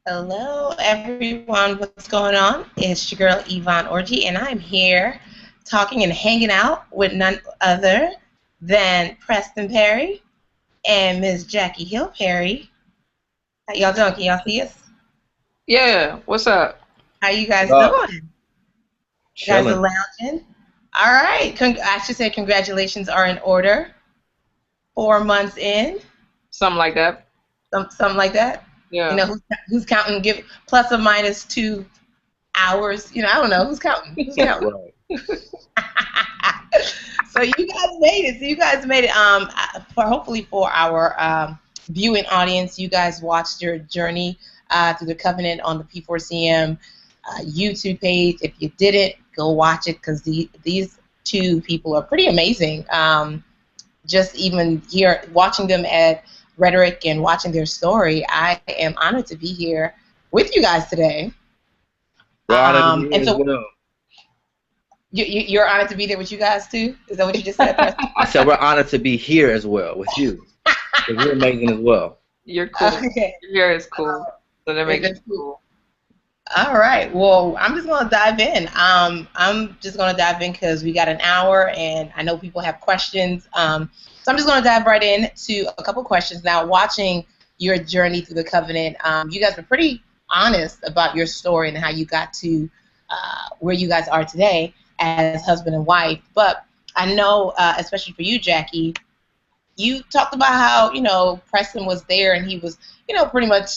Hello, everyone. What's going on? It's your girl Yvonne Orgy, and I'm here talking and hanging out with none other than Preston Perry and Miss Jackie Hill Perry. How y'all doing? Can y'all see us? Yeah, what's up? How you guys Uh, doing? You guys are Chilling. lounging. All right. I should say congratulations are in order. 4 months in, Something like that. something like that. You Yeah. know who's counting? Give plus or minus 2 hours. I don't know who's counting. Who's counting? Right. So you guys made it. So you guys made it. For hopefully for our viewing audience, you guys watched your journey through the covenant on the P4CM YouTube page. If you didn't, go watch it because these two people are pretty amazing. Just even here watching them at Rhetoric and watching their story, I am honored to be here with you guys today. We're honored to be here And as so well. you're honored to be there with you guys too? Is that what you just said, Preston? I said we're honored to be here as well with you. 'Cause you're amazing as well. You're cool. Okay. Your hair is cool. So that makes That's you cool. All right. Well, I'm just gonna dive in. I'm just gonna dive in because we got an hour, and I know people have questions. So I'm just gonna dive right in to a couple questions. Now, watching your journey through the covenant, you guys were pretty honest about your story and how you got to where you guys are today as husband and wife. But I know, especially for you, Jackie, you talked about how Preston was there and he was pretty much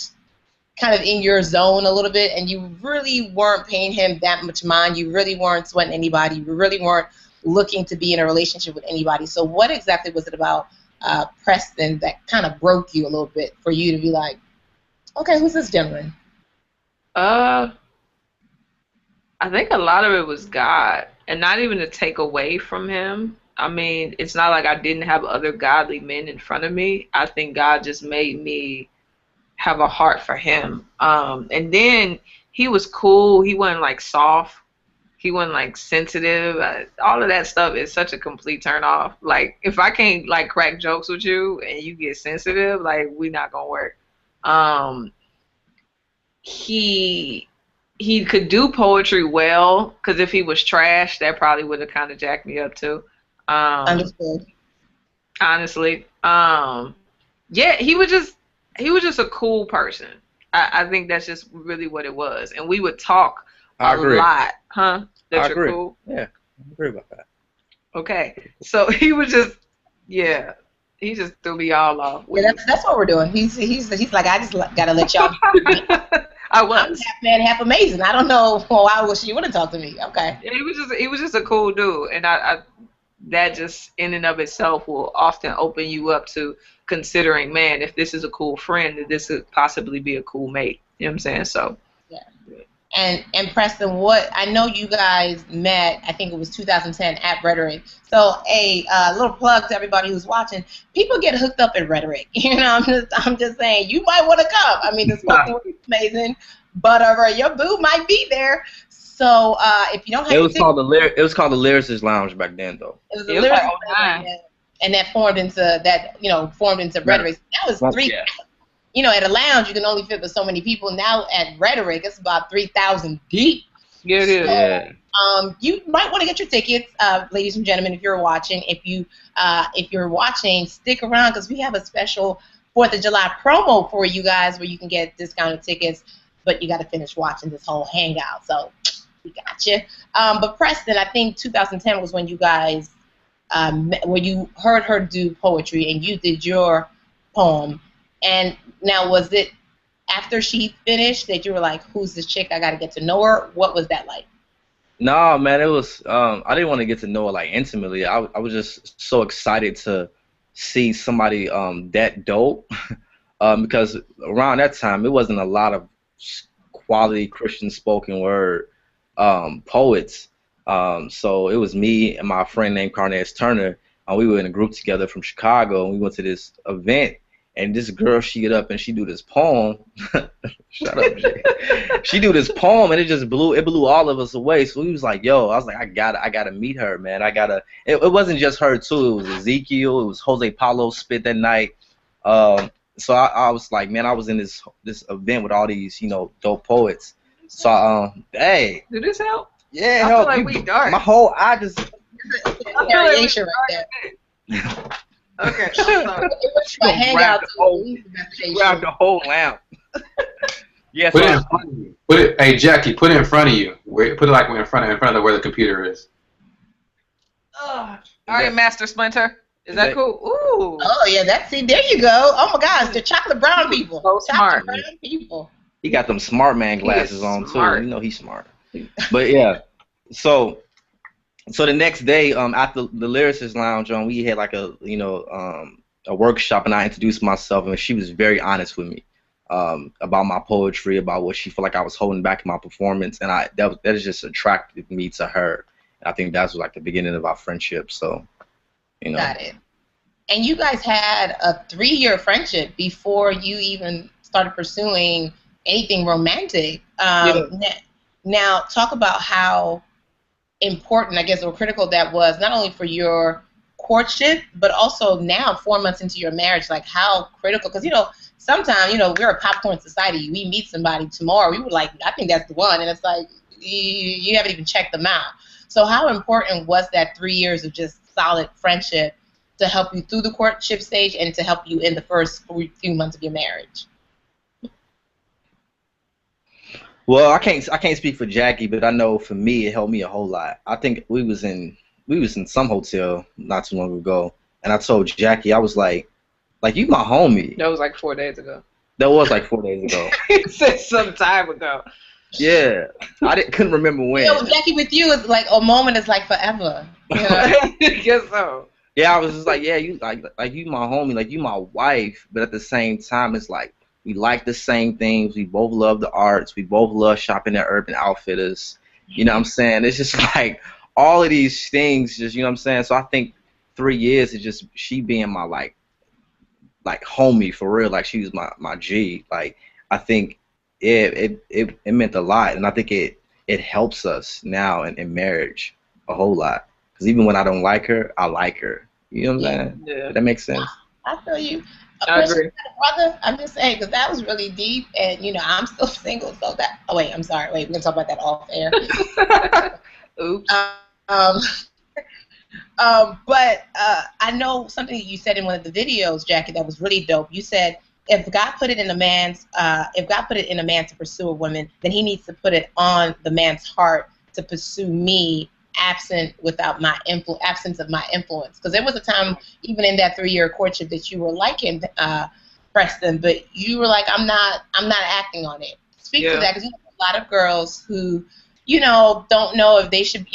kind of in your zone a little bit, and you really weren't paying him that much mind. You really weren't sweating anybody. You really weren't looking to be in a relationship with anybody. So what exactly was it about Preston that kind of broke you a little bit for you to be like, okay, who's this gentleman? Uh, I think a lot of it was God, and not even to take away from him. I mean, it's not like I didn't have other godly men in front of me. I think God just made me have a heart for him. And then he was cool. He wasn't like soft. He wasn't like sensitive. All of that stuff is such a complete turn off. Like if I can't like crack jokes with you and you get sensitive, like we not gonna work. Um, he he could do poetry well because if he was trash, that probably would have kind of jacked me up too. Um, Understood. honestly, yeah, he was just a cool person. I think that's just really what it was, and we would talk I a agree. lot, huh? I That you're agree. cool. Yeah, I agree about that. Okay, so he was just, yeah, he just threw me all off. Yeah, that's what we're doing. He's like, I just gotta let y'all. I I'm was. half man, half amazing. I don't know why wish you would have talked to me. Okay. Yeah, he was just a cool dude, and I that just in and of itself will often open you up to considering, man, if this is a cool friend, that this could possibly be a cool mate. You know what I'm saying? So Yeah. And Preston, what I know you guys met, I think it was 2010 at Rhetoric. So a little plug to everybody who's watching. People get hooked up at Rhetoric. I'm just saying you might want to come. I mean, the spoken word is amazing, but your boo might be there. So if you don't have It your was ticket, called it was called the Lyricist Lounge back then though. it was a it was like lyrics '09. and that formed into Right. Rhetoric. That was Well, three. yeah. At a lounge you can only fit with so many people. Now at Rhetoric, it's about 3,000 deep. Yeah, it is. Yeah. You might want to get your tickets, ladies and gentlemen, if you're watching. If you're watching, stick around because we have a special 4th of July promo for you guys where you can get discounted tickets, but you got to finish watching this whole hangout. So we got you. But Preston, I think 2010 was when you guys, when you heard her do poetry and you did your poem. And now, was it after she finished that you were like, "Who's this chick? I got to get to know her." What was that like? No, man, it was I didn't want to get to know her like intimately. I was just so excited to see somebody that dope. Because around that time it wasn't a lot of quality Christian spoken word poets. So it was me and my friend named Carnez Turner. We were in a group together from Chicago, and we went to this event. And this girl, she get up and she do this poem. Shut up, Jay. She do this poem, and it blew all of us away. So we was like, yo, I was like, I gotta meet her, man. It wasn't just her too. It was Ezekiel. It was Jose Paulo spit that night. so I was like, man, I was in this event with all these, you know, dope poets. So hey, Did this help? yeah, I help feel like you. we dark. My whole eye just. I feel like we Variation right there. Okay, I'm sorry. She gonna Hangout grab the whole lamp. Yeah, Put it in front of you. Put it, hey Jackie, put it in front of you. Put it like in front of where the computer is. All right, Master Splinter. Is that cool? Ooh. Oh yeah, there you go. Oh my gosh, the chocolate brown people. So smart. Chocolate brown people. he got them smart man glasses on smart. too. You know he's smart. But yeah, so the next day, after the lyricist lounge, we had like a a workshop, and I introduced myself, and she was very honest with me about my poetry, about what she felt like I was holding back in my performance, and that has just attracted me to her. And I think that's like the beginning of our friendship. So, you know. Got it. And you guys had a 3-year friendship before you even started pursuing anything romantic. Now, talk about how important, I guess, or critical that was, not only for your courtship, but also now, 4 months into your marriage, like how critical, because, sometimes, we're a popcorn society. We meet somebody tomorrow, we were like, I think that's the one, and it's like, you haven't even checked them out. So how important was that 3 years of just solid friendship to help you through the courtship stage and to help you in the first few months of your marriage? Well, I can't speak for Jackie, but I know for me it helped me a whole lot. I think we was in some hotel not too long ago, and I told Jackie, I was like you my homie. That was like 4 days ago. That was like 4 days ago. He said some time ago. Yeah, couldn't remember when. Jackie, with you is like a moment is like forever. I guess so. Yeah, I was just like, yeah, you like you my homie, like you my wife, but at the same time, it's like we like the same things. We both love the arts. We both love shopping at Urban Outfitters. You know what I'm saying? It's just like all of these things, just, you know what I'm saying? So I think 3 years is just she being my like homie for real. Like she was my G. Like I think it meant a lot, and I think it helps us now in marriage a whole lot. Because even when I don't like her, I like her. You know what I'm saying? Yeah. That makes sense. I feel you. I agree. Brother, I'm just saying, because that was really deep, and I'm still single, so that. Oh wait, I'm sorry. Wait, we're gonna talk about that off air. Oops. But I know something you said in one of the videos, Jackie, that was really dope. You said if God put it in a man to pursue a woman, then He needs to put it on the man's heart to pursue me, absence of my influence. Because there was a time, even in that 3-year courtship, that you were liking Preston, but you were like, I'm not acting on it. Speak to that, because a lot of girls who, don't know if they should,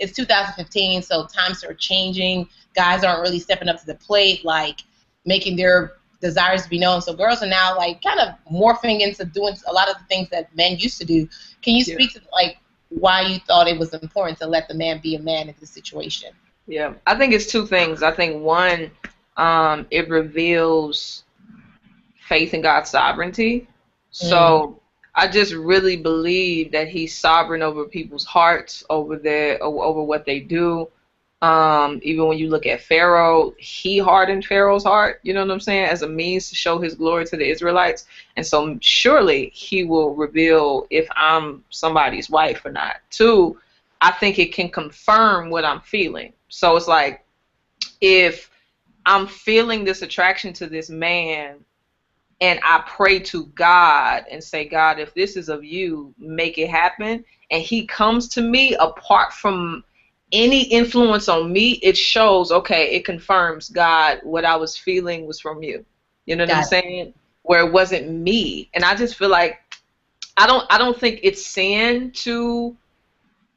it's 2015, so times are changing. Guys aren't really stepping up to the plate, like making their desires to be known. So girls are now like kind of morphing into doing a lot of the things that men used to do. Can you speak to like why you thought it was important to let the man be a man in this situation? Yeah, I think it's two things. I think one, it reveals faith in God's sovereignty. So I just really believe that He's sovereign over people's hearts, over what they do. Even when you look at Pharaoh, he hardened Pharaoh's heart, you know what I'm saying, as a means to show His glory to the Israelites. And so surely He will reveal if I'm somebody's wife or not. Two, I think it can confirm what I'm feeling. So it's like, if I'm feeling this attraction to this man, and I pray to God and say, God, if this is of you, make it happen, and He comes to me apart from any influence on me, it shows, okay, it confirms, God, what I was feeling was from you. You know what I'm saying? Where it wasn't me. And I just feel like I don't think it's sin to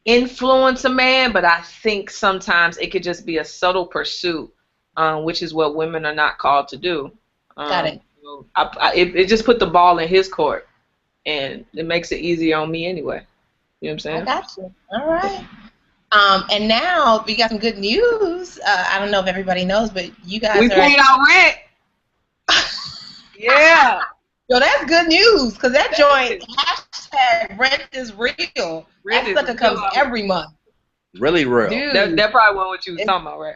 influence a man, but I think sometimes it could just be a subtle pursuit, which is what women are not called to do. Got it. It just put the ball in his court, and it makes it easier on me anyway. You know what I'm saying? I got you. All right. And now we got some good news. I don't know if everybody knows, but you guys we paid our rent. Yeah. Yo, that's good news, because that joint, hashtag rent is real. That sucker comes every month. Really real. Dude. That probably wasn't what you was talking about, right?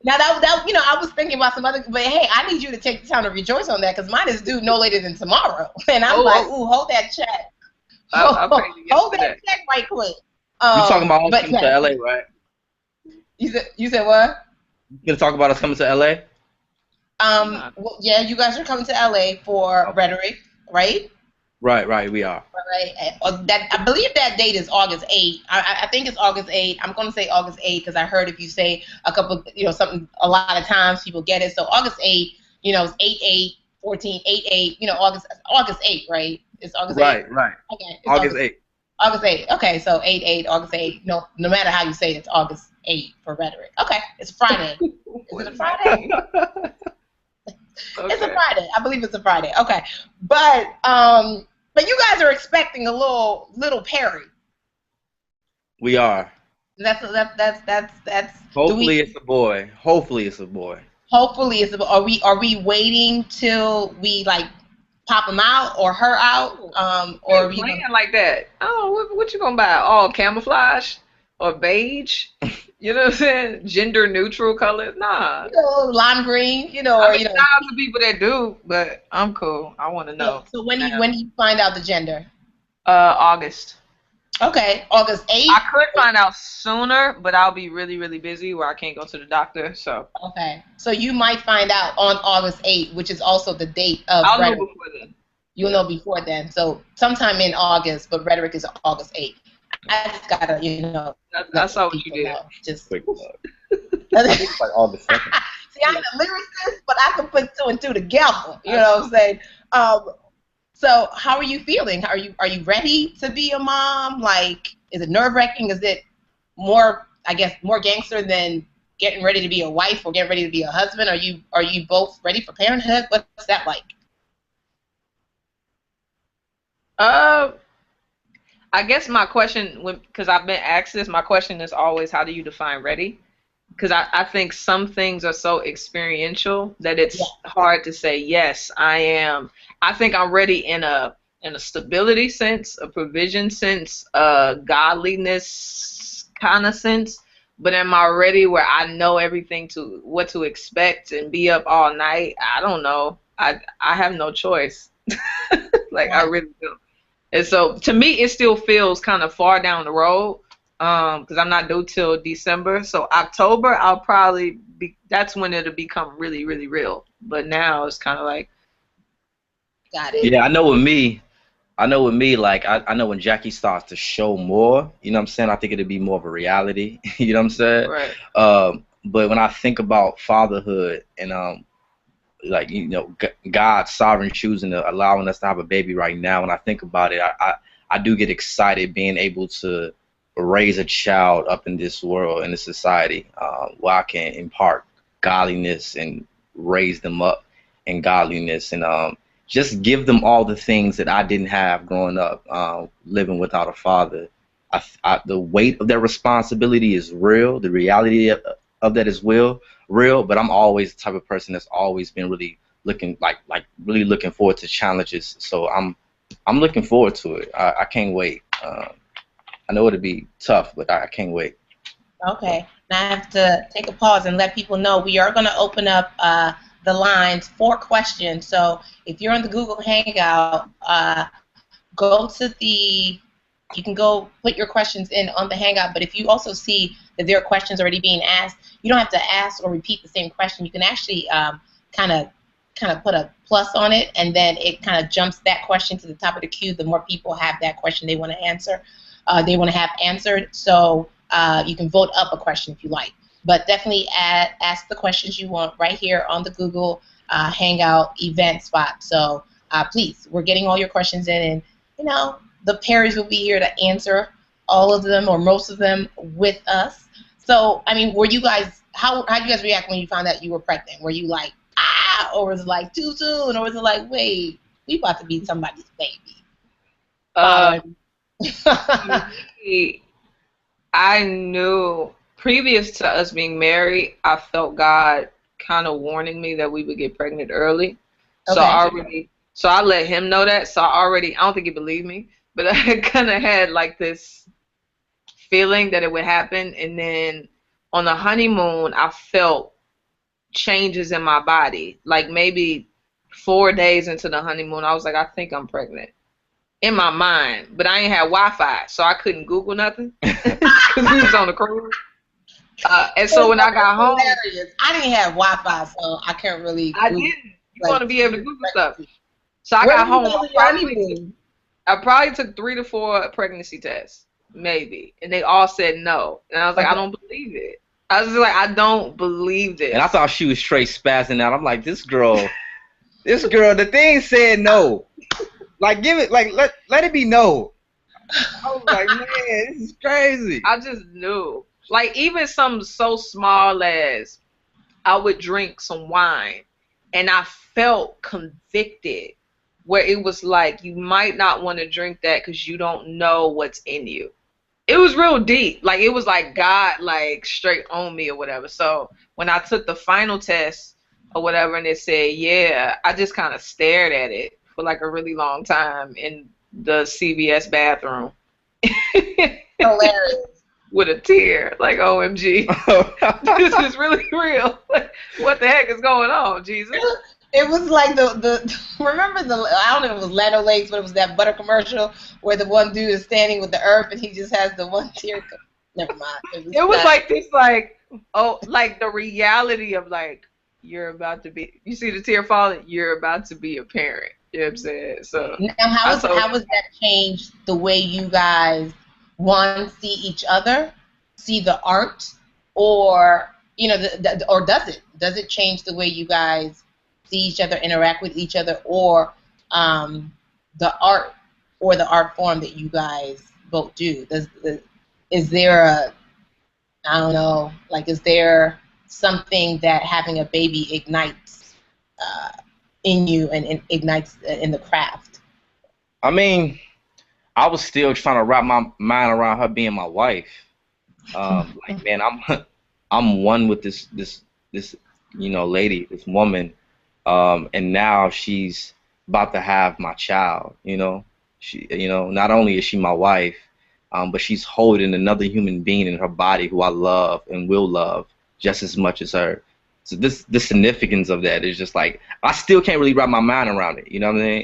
Now that I was thinking about some other, but hey, I need you to take the time to rejoice on that because mine is due no later than tomorrow, and I'm like, ooh, hold that check, I paid it hold yesterday. that check right quick. You talking about us But coming to LA, right? you said what? You gonna talk about us coming to LA? Well, yeah, you guys are coming to LA for Rhetoric, right? Right, we are. Right. That I believe that date is August 8th. I think it's August 8th. I'm going to say August 8th because I heard if you say a couple, something, a lot of times people get it. So August 8th, it's 8/8, 14, 8/8, August 8th, right? It's August 8th. Right. Okay. It's August 8th. August 8th. Okay, so 8/8, August 8th. No matter how you say it, it's August 8th for Rhetoric. Okay, it's Friday. Is it a Friday? Okay. It's a Friday. I believe it's a Friday. Okay, but you guys are expecting a little Perry. We are. That's. Hopefully it's a boy. Hopefully it's a boy. Hopefully it's a. Are we waiting till we like pop him out or her out? Or are we playing like that? Oh, what you gonna buy? All camouflage or beige? You know what I'm saying? Gender neutral colors? Nah. Lime green. Shout out to people that do, but I'm cool. I want to know. So when do you find out the gender? August. Okay, August 8th. I could find out sooner, but I'll be really, really busy where I can't go to the doctor. So. Okay, so you might find out on August 8th, which is also the date of. I'll know before then. You'll know before then. So sometime in August, but Rhetoric is August 8th. I just gotta, I saw what you did. Just. I think it's like August 2nd. See, I'm a lyricist, but I can put two and two together. You know what I'm saying? So how are you feeling? Are you ready to be a mom? Like, is it nerve-wracking? Is it more gangster than getting ready to be a wife or getting ready to be a husband? Are you both ready for parenthood? What's that like? I guess my question, because I've been asked this, my question is always, how do you define ready? Because I think some things are so experiential that it's hard to say, yes, I am. I think I'm ready in a stability sense, a provision sense, a godliness kind of sense. But am I ready where I know everything to what to expect and be up all night? I don't know. I have no choice. I really do. And so to me, it still feels kind of far down the road because I'm not due till December. So October, I'll probably that's when it'll become really, really real. But now it's kind of like. Got it. Yeah, I know with me, like, I know when Jackie starts to show more, you know what I'm saying? I think it'll be more of a reality, you know what I'm saying? Right. But when I think about fatherhood and, God's sovereign choosing to allowing us to have a baby right now, when I think about it, I do get excited being able to raise a child up in this world, in this society, where I can impart godliness and raise them up in godliness and just give them all the things that I didn't have growing up, living without a father. The weight of that responsibility is real. The reality of that is real. But I'm always the type of person that's always been really looking really looking forward to challenges. So I'm looking forward to it. I can't wait. I know it'll be tough, but I can't wait. Okay. Now I have to take a pause and let people know we are going to open up the lines for questions. So if you're on the Google Hangout, you can go put your questions in on the Hangout, but if you also see that there are questions already being asked, you don't have to ask or repeat the same question. You can actually kind of put a plus on it, and then it kind of jumps that question to the top of the queue. The more people have that question they want to answer, they want to have answered. So you can vote up a question if you like. But definitely ask the questions you want right here on the Google Hangout event spot. So please, we're getting all your questions in, and the Perrys will be here to answer all of them or most of them with us. So I mean, were you guys? How did you guys react when you found out you were pregnant? Were you like, ah, or was it like too soon, or was it like, wait, we about to be somebody's baby? I knew. Previous to us being married, I felt God kind of warning me that we would get pregnant early. Okay. So I let him know that. So I don't think he believed me, but I kind of had like this feeling that it would happen. And then on the honeymoon, I felt changes in my body. Like maybe 4 days into the honeymoon, I was like, I think I'm pregnant in my mind, but I ain't had Wi-Fi, so I couldn't Google nothing because we was on the cruise. And so when I got home, hilarious. I didn't have Wi-Fi, so I can't really. I Google, didn't. You want to be able to Google stuff. pregnancy. So I Where got did you home. go with your honeymoon? I probably took 3 to 4 pregnancy tests, maybe, and they all said no. And I was like, I don't believe it. I was just like, I don't believe this. And I thought she was straight spazzing out. I'm like, this girl, the thing said no. Like, give it, like, let it be no. I was like, man, this is crazy. I just knew. Like, even something so small as I would drink some wine, and I felt convicted, where it was like, you might not want to drink that because you don't know what's in you. It was real deep. Like, it was like God, like, straight on me or whatever. So when I took the final test or whatever, and it said, yeah, I just kind of stared at it for like a really long time in the CVS bathroom. Hilarious. With a tear, like, OMG, this is really real. Like, what the heck is going on, Jesus? It was like the remember I don't know if it was Lano Lakes, but it was that butter commercial where the one dude is standing with the herb and he just has the one tear. Never mind. It was like this, like, oh, like the reality of like, you're about to be, you see the tear falling, you're about to be a parent. You know what I'm saying? So now, how was that changed the way you guys see each other, see the art, or or does it change the way you guys see each other, interact with each other, or the art or the art form that you guys both do? Is there I don't know, like, is there something that having a baby ignites in you and ignites in the craft? I mean, I was still trying to wrap my mind around her being my wife. Like, man, I'm one with this lady, this woman, and now she's about to have my child. She, not only is she my wife, but she's holding another human being in her body who I love and will love just as much as her. So the significance of that is just like, I still can't really wrap my mind around it. You know what I mean?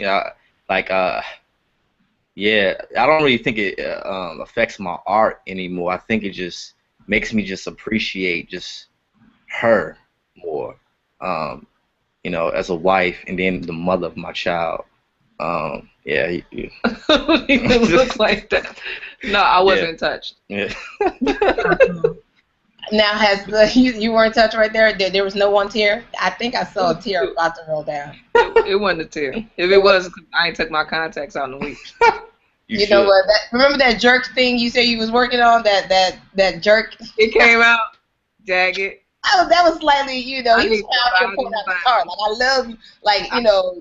Yeah, I don't really think it affects my art anymore. I think it just makes me just appreciate just her more, as a wife and then the mother of my child. Yeah. He look like that. No, I wasn't touched. Yeah. Now, you weren't touched right there? There was no one tear? I think I saw a tear about to roll down. It wasn't a tear. If it was, I ain't took my contacts out in a week. You know what? Remember that jerk thing you said you was working on? That jerk? It came out. Jagged. That was slightly, he was out here pulling out the car. Like, I love you. Like,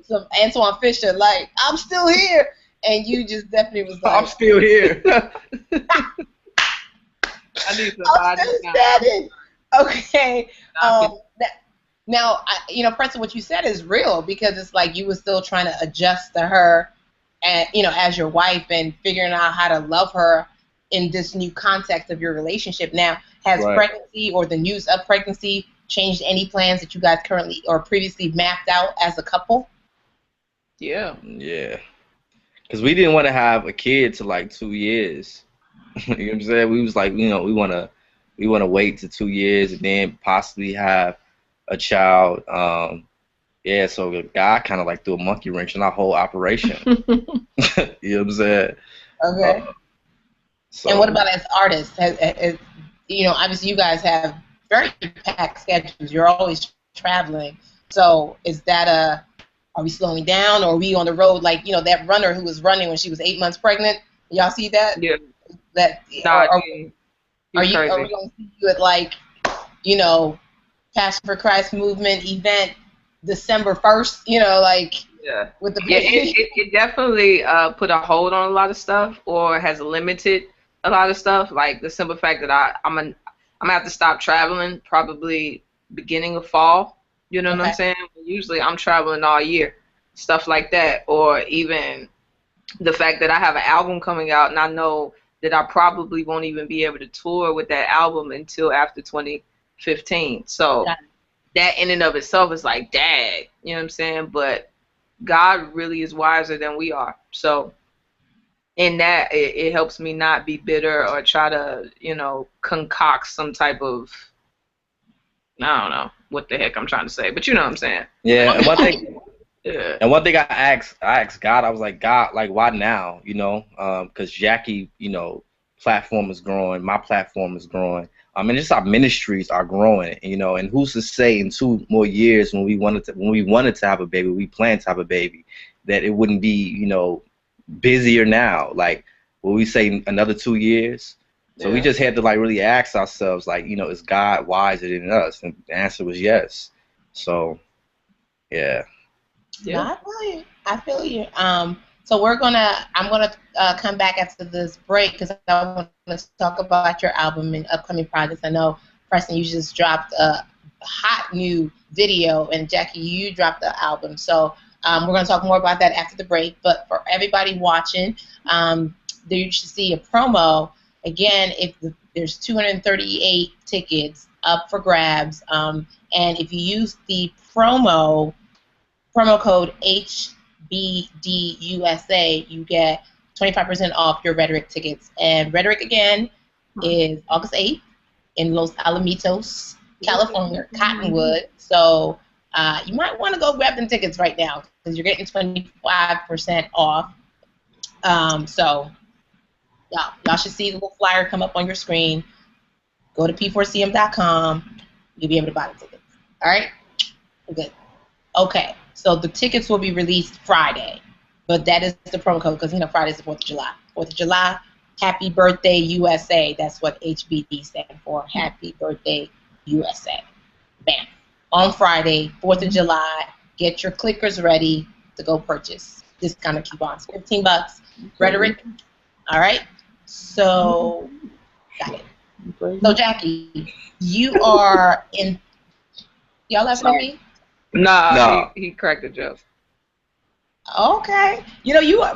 some Antoine Fisher. Like, I'm still here. And you just definitely was like, I'm still here. I need somebody. I'm still standing. Okay. Now, Preston, what you said is real, because it's like you were still trying to adjust to her, and as your wife, and figuring out how to love her in this new context of your relationship. Now, has pregnancy or the news of pregnancy changed any plans that you guys currently or previously mapped out as a couple? Yeah. Yeah. Because we didn't want to have a kid till like 2 years. You know what I'm saying? We was like, we want to wait to 2 years and then possibly have a child. Yeah, so the guy kind of like threw a monkey wrench in our whole operation. You know what I'm saying? Okay. And what about as artists? Obviously you guys have very packed schedules. You're always traveling. So is that are we slowing down, or are we on the road like, that runner who was running when she was 8 months pregnant? Y'all see that? Yeah. Are we going to see you at like, Passion for Christ movement event December 1st? Yeah. With the it definitely put a hold on a lot of stuff, or has limited a lot of stuff. Like the simple fact that I'm gonna have to stop traveling probably beginning of fall. You know what I'm saying? Usually I'm traveling all year, stuff like that, or even the fact that I have an album coming out, and I know that I probably won't even be able to tour with that album until after 2015. So that in and of itself is like, dag, you know what I'm saying? But God really is wiser than we are. So in that, it helps me not be bitter or try to, concoct some type of, I don't know what the heck I'm trying to say, but you know what I'm saying. Yeah, and one thing. Yeah. And one thing I asked God, I was like, God, like, why now? Because Jackie, platform is growing, my platform is growing. And just our ministries are growing, and who's to say in 2 more years when we wanted to have a baby, we plan to have a baby, that it wouldn't be, busier now. Like, will we say another 2 years? So we just had to like really ask ourselves, like, is God wiser than us? And the answer was yes. So, yeah. Yeah. No, I feel you. So I'm gonna come back after this break because I want to talk about your album and upcoming projects. I know, Preston, you just dropped a hot new video, and Jackie, you dropped the album. So we're gonna talk more about that after the break. But for everybody watching, you should see a promo. Again, there's 238 tickets up for grabs, and if you use the promo code HBDUSA, you get 25% off your Rhetoric tickets. And Rhetoric, again, is August 8th in Los Alamitos, California, Cottonwood. So you might want to go grab them tickets right now because you're getting 25% off. So y'all should see the little flyer come up on your screen. Go to p4cm.com. You'll be able to buy the tickets. All right? Good. Okay. So the tickets will be released Friday, but that is the promo code because, Friday's the 4th of July. 4th of July, Happy Birthday USA. That's what HBD stands for, Happy Birthday USA. Bam. On Friday, 4th of July, get your clickers ready to go purchase discounted coupons. $15. Rhetoric. All right. So, got it. So, Jackie, you are in. Y'all laughing at me? Nah, No. He cracked a joke. Okay.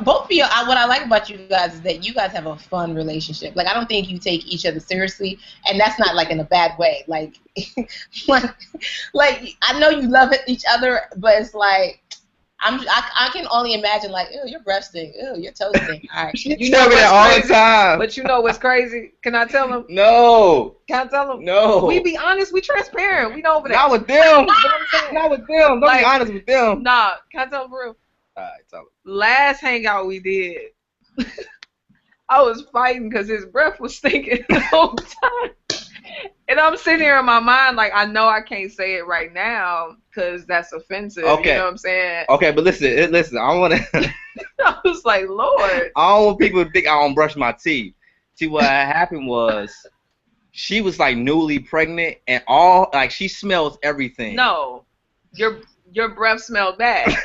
Both of you, what I like about you guys is that you guys have a fun relationship. Like, I don't think you take each other seriously, and that's not, like, in a bad way. Like, like I know you love each other, but it's like, I can only imagine, like, ew, your breath stink. Ew, your toes stink. All right. You tell me that all the time. But you know what's crazy? Can I tell them? No. Can I tell them? No. We be honest. We transparent. We know over there. Not with them. Not with them. Don't be honest with them. Nah. Can I tell them for real? All right, tell them. Last hangout we did, I was fighting because his breath was stinking the whole time. And I'm sitting here in my mind like, I know I can't say it right now because that's offensive. Okay. You know what I'm saying? Okay, but listen. I want to. I was like, Lord. I don't want people to think I don't brush my teeth. See, what happened was, she was like newly pregnant, and she smells everything. No, your breath smelled bad.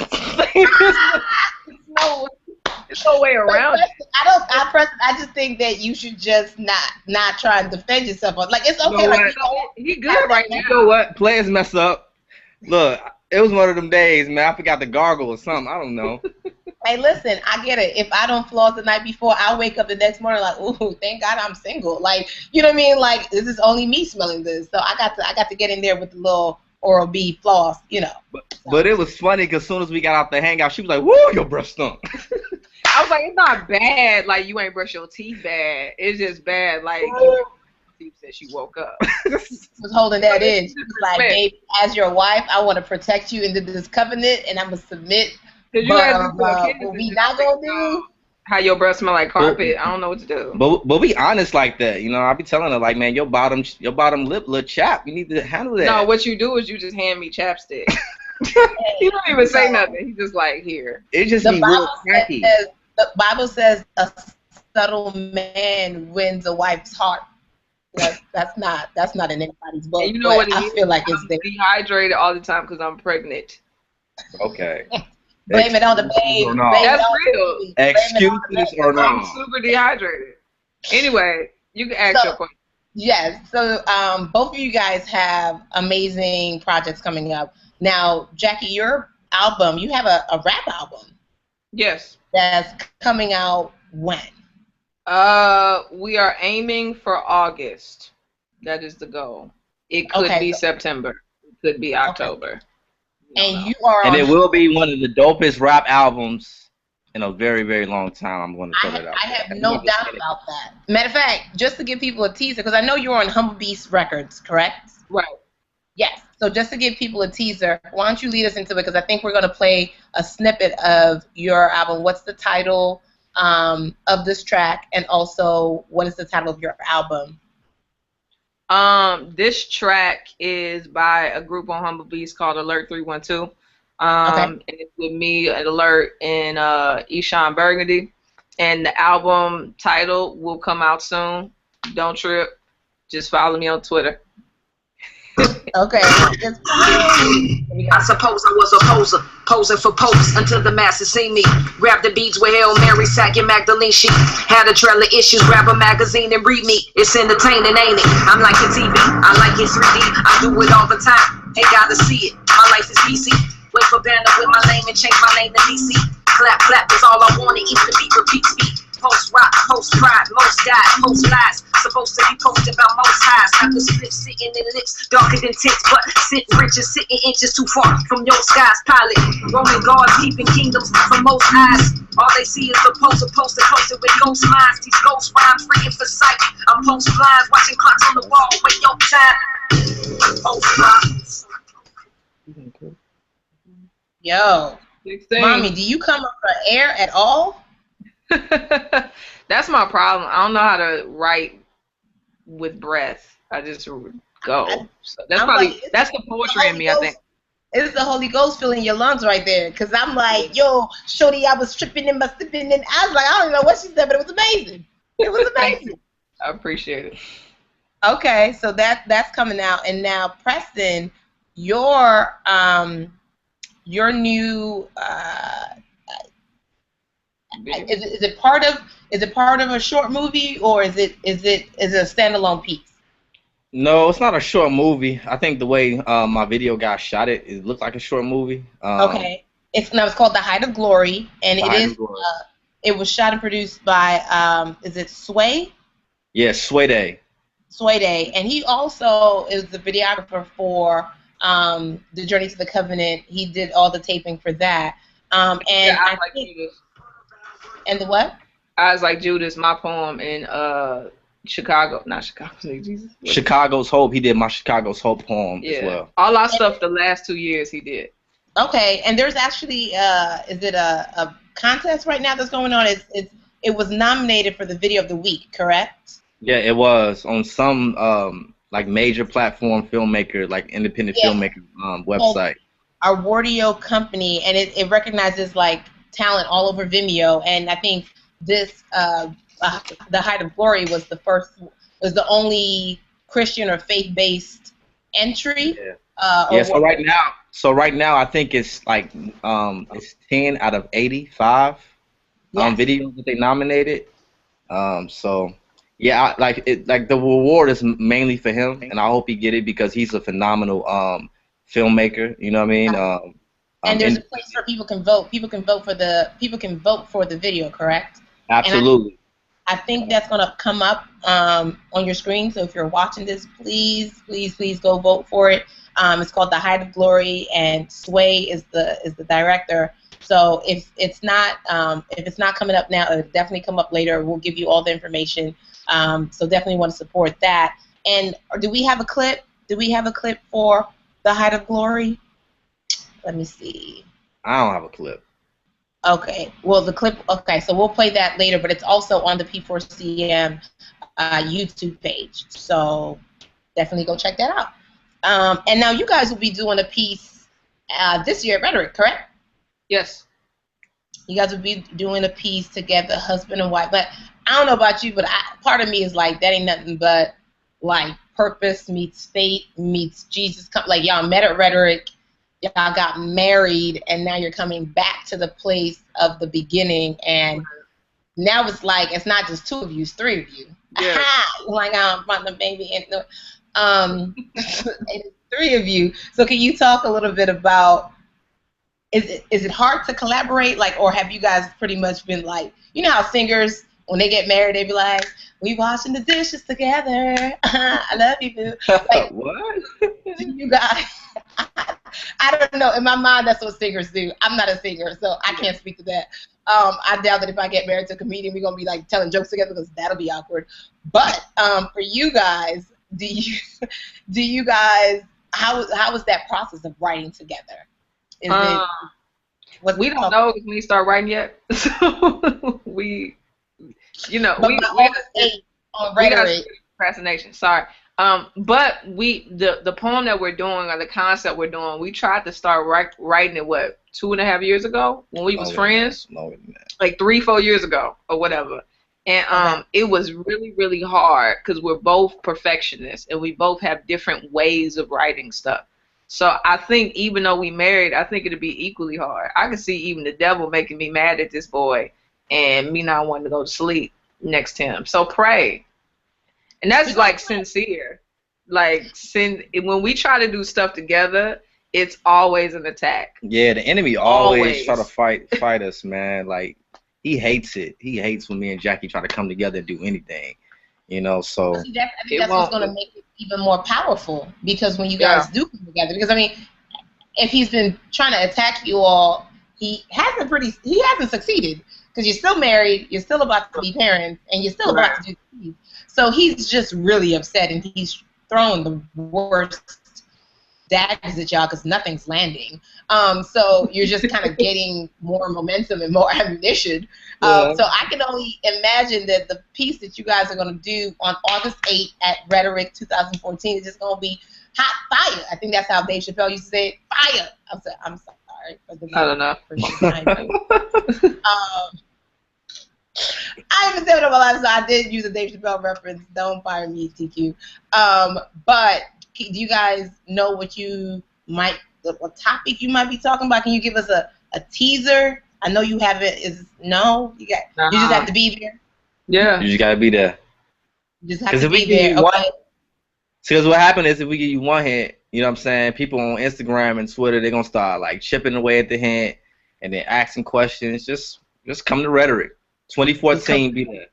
There's no way around it. I just think that you should just not try and defend yourself. Like, it's okay. He good right now. You know what? Players mess up. Look, it was one of them days, man. I forgot to gargle or something. I don't know. Hey, listen, I get it. If I don't floss the night before, I'll wake up the next morning like, ooh, thank God I'm single. Like, you know what I mean? Like, this is only me smelling this. So I got to get in there with the little Oral-B floss, But it was funny because as soon as we got out the hangout, she was like, woo, your breath stunk. I was like, it's not bad. Like, you ain't brush your teeth bad. It's just bad. Like, teeth since she woke up. Was holding that in. She was like, baby, as your wife, I want to protect you into this covenant, and I'm going to submit. What we not going to do? How your breath smell like carpet. I don't know what to do. But we honest like that. I be telling her, like, man, your bottom lip little chap. You need to handle that. No, what you do is you just hand me chapstick. You don't even say nothing. He just like, here. It just be real cracky. The Bible says a subtle man wins a wife's heart. That's not in anybody's book. And you know what? I feel like it's there. Dehydrated all the time because I'm pregnant. Okay. Blame it on the babe. That's real. Excuses or not? I'm super dehydrated. Anyway, you can ask your question. Yes. So both of you guys have amazing projects coming up. Now, Jackie, your album, you have a rap album. Yes. That's coming out when? We are aiming for August. That is the goal. It could be September. could be October. Okay. And you are and on. it will be one of the dopest rap albums in a very, very long time. I'm going to throw that out. I have no doubt about that. Matter of fact, just to give people a teaser, because I know you're on Humble Beast Records, correct? Right. Yes. So just to give people a teaser, why don't you lead us into it? Because I think we're going to play a snippet of your album. What's the title of this track, and also what is the title of your album? This track is by a group on Humble Beast called Alert 312. And it's with me, Alert, and Eshawn Burgundy. And the album title will come out soon. Don't trip. Just follow me on Twitter. Okay. I suppose I was a poser, posing for popes until the masses see me. Grab the beads with Hail Mary, sack your Magdalene sheet. Had a trail of issues, grab a magazine and read me. It's entertaining, ain't it? I'm like a TV, I like it 3D. I do it all the time, ain't gotta see it. My life is easy. Wait for banner with my name and change my name to DC. Clap, clap is all I want to eat the beat, repeat, speak. Post rock, post pride, most died, post lies. Supposed to be posted about most highs. Not the split sitting in lips, darker than tits, but sit riches, sitting inches too far from your skies. Pilot, Roman guards keeping kingdoms from most eyes. All they see is the poster posted with ghost minds. These ghost rhymes written for sight. I'm post blinds, watching clocks on the wall, wait your time. Post blinds. Yo, 16. Mommy, do you come up for air at all? That's my problem. I don't know how to write with breath. I just go. So that's that's the poetry in me, I think. It's the Holy Ghost filling your lungs right there. Because I'm like, yo, shorty, I was tripping and sipping, and I was like, I don't know what she said, but it was amazing. It was amazing. I appreciate it. Okay, so that's coming out. And now, Preston, your new is it part of a short movie, or is it a standalone piece? No, it's not a short movie. I think the way my video guy shot it, it looked like a short movie. Okay, it's called The Height of Glory, and it was shot and produced by is it Sway? Yes, Sway Day, and he also is the videographer for The Journey to the Covenant. He did all the taping for that. And yeah, I like Judas. And the what? Eyes Like Judas, my poem in Chicago, not Chicago, Jesus. Chicago's Hope. He did my Chicago's Hope poem as well. All our stuff the last 2 years he did. Okay, and there's actually is it a contest right now that's going on? It was nominated for the video of the week, correct? Yeah, it was on some like major platform filmmaker, like independent filmmaker website. Our Wardio company, and it recognizes like talent all over Vimeo, and I think this The Height of Glory was the only Christian or faith-based entry. Yeah. So right now I think it's like it's 10 out of 85 videos that they nominated. So yeah, like the reward is mainly for him, and I hope he get it because he's a phenomenal filmmaker. You know what I mean? And there's a place where people can vote. People can vote for the video, correct? Absolutely. I think that's gonna come up on your screen. So if you're watching this, please go vote for it. It's called The Height of Glory, and Sway is the director. So if it's not coming up now, it'll definitely come up later. We'll give you all the information. So definitely want to support that. And do we have a clip? Do we have a clip for The Height of Glory? Let me see. I don't have a clip. Okay. Well, the clip. Okay, so we'll play that later, but it's also on the P4CM YouTube page. So definitely go check that out. And now you guys will be doing a piece this year at Rhetoric, correct? Yes. You guys will be doing a piece together, husband and wife. But I don't know about you, but part of me is like, that ain't nothing but like purpose meets fate meets Jesus. Like y'all met at Rhetoric. Y'all got married, and now you're coming back to the place of the beginning, and now it's like it's not just 2 of you, it's 3 of you. Yeah. Like I'm the baby, and it's 3 of you. So can you talk a little bit about is it hard to collaborate, like, or have you guys pretty much been like, you know how singers when they get married they be like, we washing the dishes together. I love you, boo. Like, what? You guys. I don't know. In my mind, that's what singers do. I'm not a singer, so I can't speak to that. I doubt that if I get married to a comedian, we're gonna be like telling jokes together because that'll be awkward. But for you guys, do you guys how was that process of writing together? Is we don't know if we start writing yet. So we on Rhetoric. Procrastination. Sorry. But the poem that we're doing or the concept we're doing, we tried to start writing it 2.5 years ago when we was friends, like 3-4 years ago or whatever. And it was really, really hard because we're both perfectionists and we both have different ways of writing stuff. So I think even though we married, I think it'd be equally hard. I could see even the devil making me mad at this boy and me not wanting to go to sleep next to him. So pray. And that's like sincere. Like when we try to do stuff together, it's always an attack. Yeah, the enemy always try to fight us, man. Like he hates it. He hates when me and Jackie try to come together and do anything. You know, so I think that's what's going to make it even more powerful because when you guys do come together, because I mean, if he's been trying to attack you all, he hasn't succeeded because you're still married, you're still about to be parents, and you're still about to do things. So he's just really upset, and he's throwing the worst daggers at y'all because nothing's landing. So you're just kind of getting more momentum and more ammunition. So I can only imagine that the piece that you guys are going to do on August 8th at Rhetoric 2014 is just going to be hot fire. I think that's how Dave Chappelle used to say it, fire. I'm sorry. I don't know. I haven't said it in my life, so I did use a Dave Chappelle reference. Don't fire me, TQ. But do you guys know what topic you might be talking about? Can you give us a teaser? I know you haven't. You just have to be there. Yeah, you just gotta be there. You just have to be there. Okay. Because what happened is if we give you one hint, you know what I'm saying, people on Instagram and Twitter, they're gonna start like chipping away at the hint and then asking questions. Just come to Rhetoric 2014. Be there.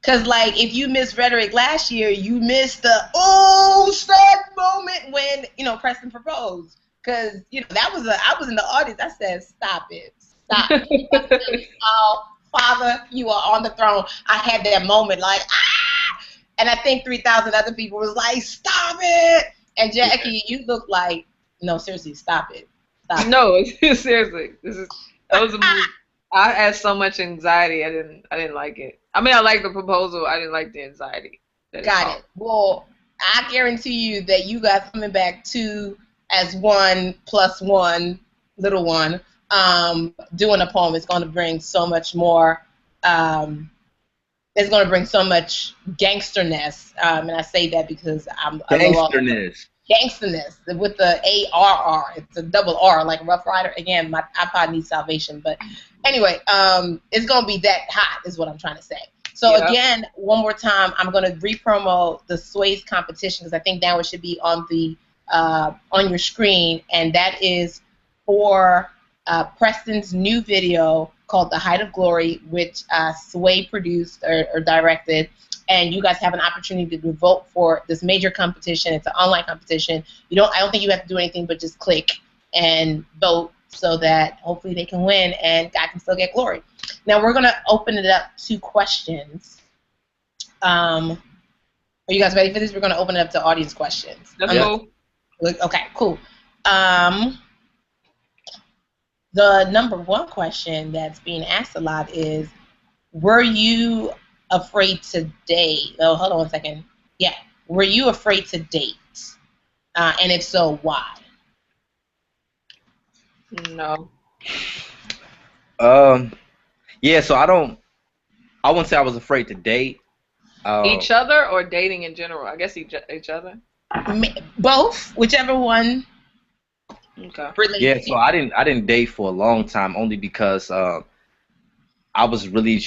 Because, like, if you missed Rhetoric last year, you missed the sad moment when, Preston proposed. Because, I was in the audience. I said, stop it. Stop it. I said, oh, Father, you are on the throne. I had that moment, like, ah! And I think 3,000 other people was like, stop it. And, Jackie, you look like, no, seriously, stop it. Stop it. No, seriously. That was a movie. I had so much anxiety. I didn't like it. I mean, I liked the proposal. I didn't like the anxiety. Got it. Well, I guarantee you that you guys coming back 2 as 1 + 1, little one, doing a poem is going to bring so much more. It's going to bring so much gangsterness, and I say that because I'm gangsterness. Gangsterness with the ARR. It's a double R, like Rough Rider. Again, my iPod needs salvation, but anyway, it's gonna be that hot, is what I'm trying to say. So again, one more time, I'm gonna re-promo the Sways competition because I think now it should be on the on your screen, and that is for Preston's new video called "The Height of Glory," which Sway produced or directed. And you guys have an opportunity to vote for this major competition. It's an online competition. I don't think you have to do anything but just click and vote so that hopefully they can win and God can still get glory. Now we're gonna open it up to questions. Are you guys ready for this? We're gonna open it up to audience questions. That's cool. Okay, cool. The number one question that's being asked a lot is, were you afraid to date? Oh, hold on one second. Yeah. Were you afraid to date? And if so, why? No. Yeah, so I wouldn't say I was afraid to date. Each other or dating in general? I guess each other. Both, whichever one. Okay. Yeah, so I didn't date for a long time only because I was really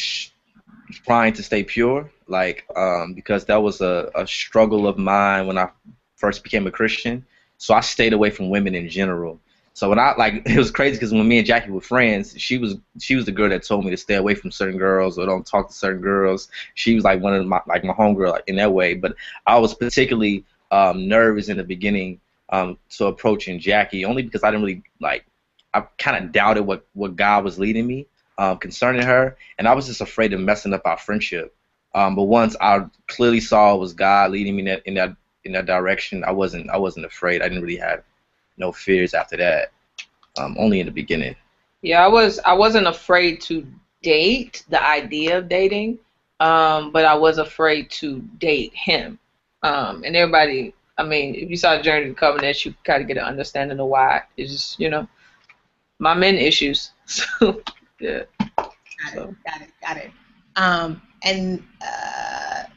trying to stay pure, because that was a struggle of mine when I first became a Christian. So I stayed away from women in general. So when it was crazy because when me and Jackie were friends, she was the girl that told me to stay away from certain girls or don't talk to certain girls. She was one of my homegirl in that way. But I was particularly nervous in the beginning to approaching Jackie, only because I didn't really I kind of doubted what God was leading me concerning her, and I was just afraid of messing up our friendship. But once I clearly saw it was God leading me in that direction, I wasn't afraid. I didn't really have no fears after that. Only in the beginning. Yeah, I wasn't afraid to date, the idea of dating, but I was afraid to date him. And everybody, I mean, if you saw Journey to Covenant, you kind of get an understanding of why. It's just, my men issues. So, yeah. Got it. And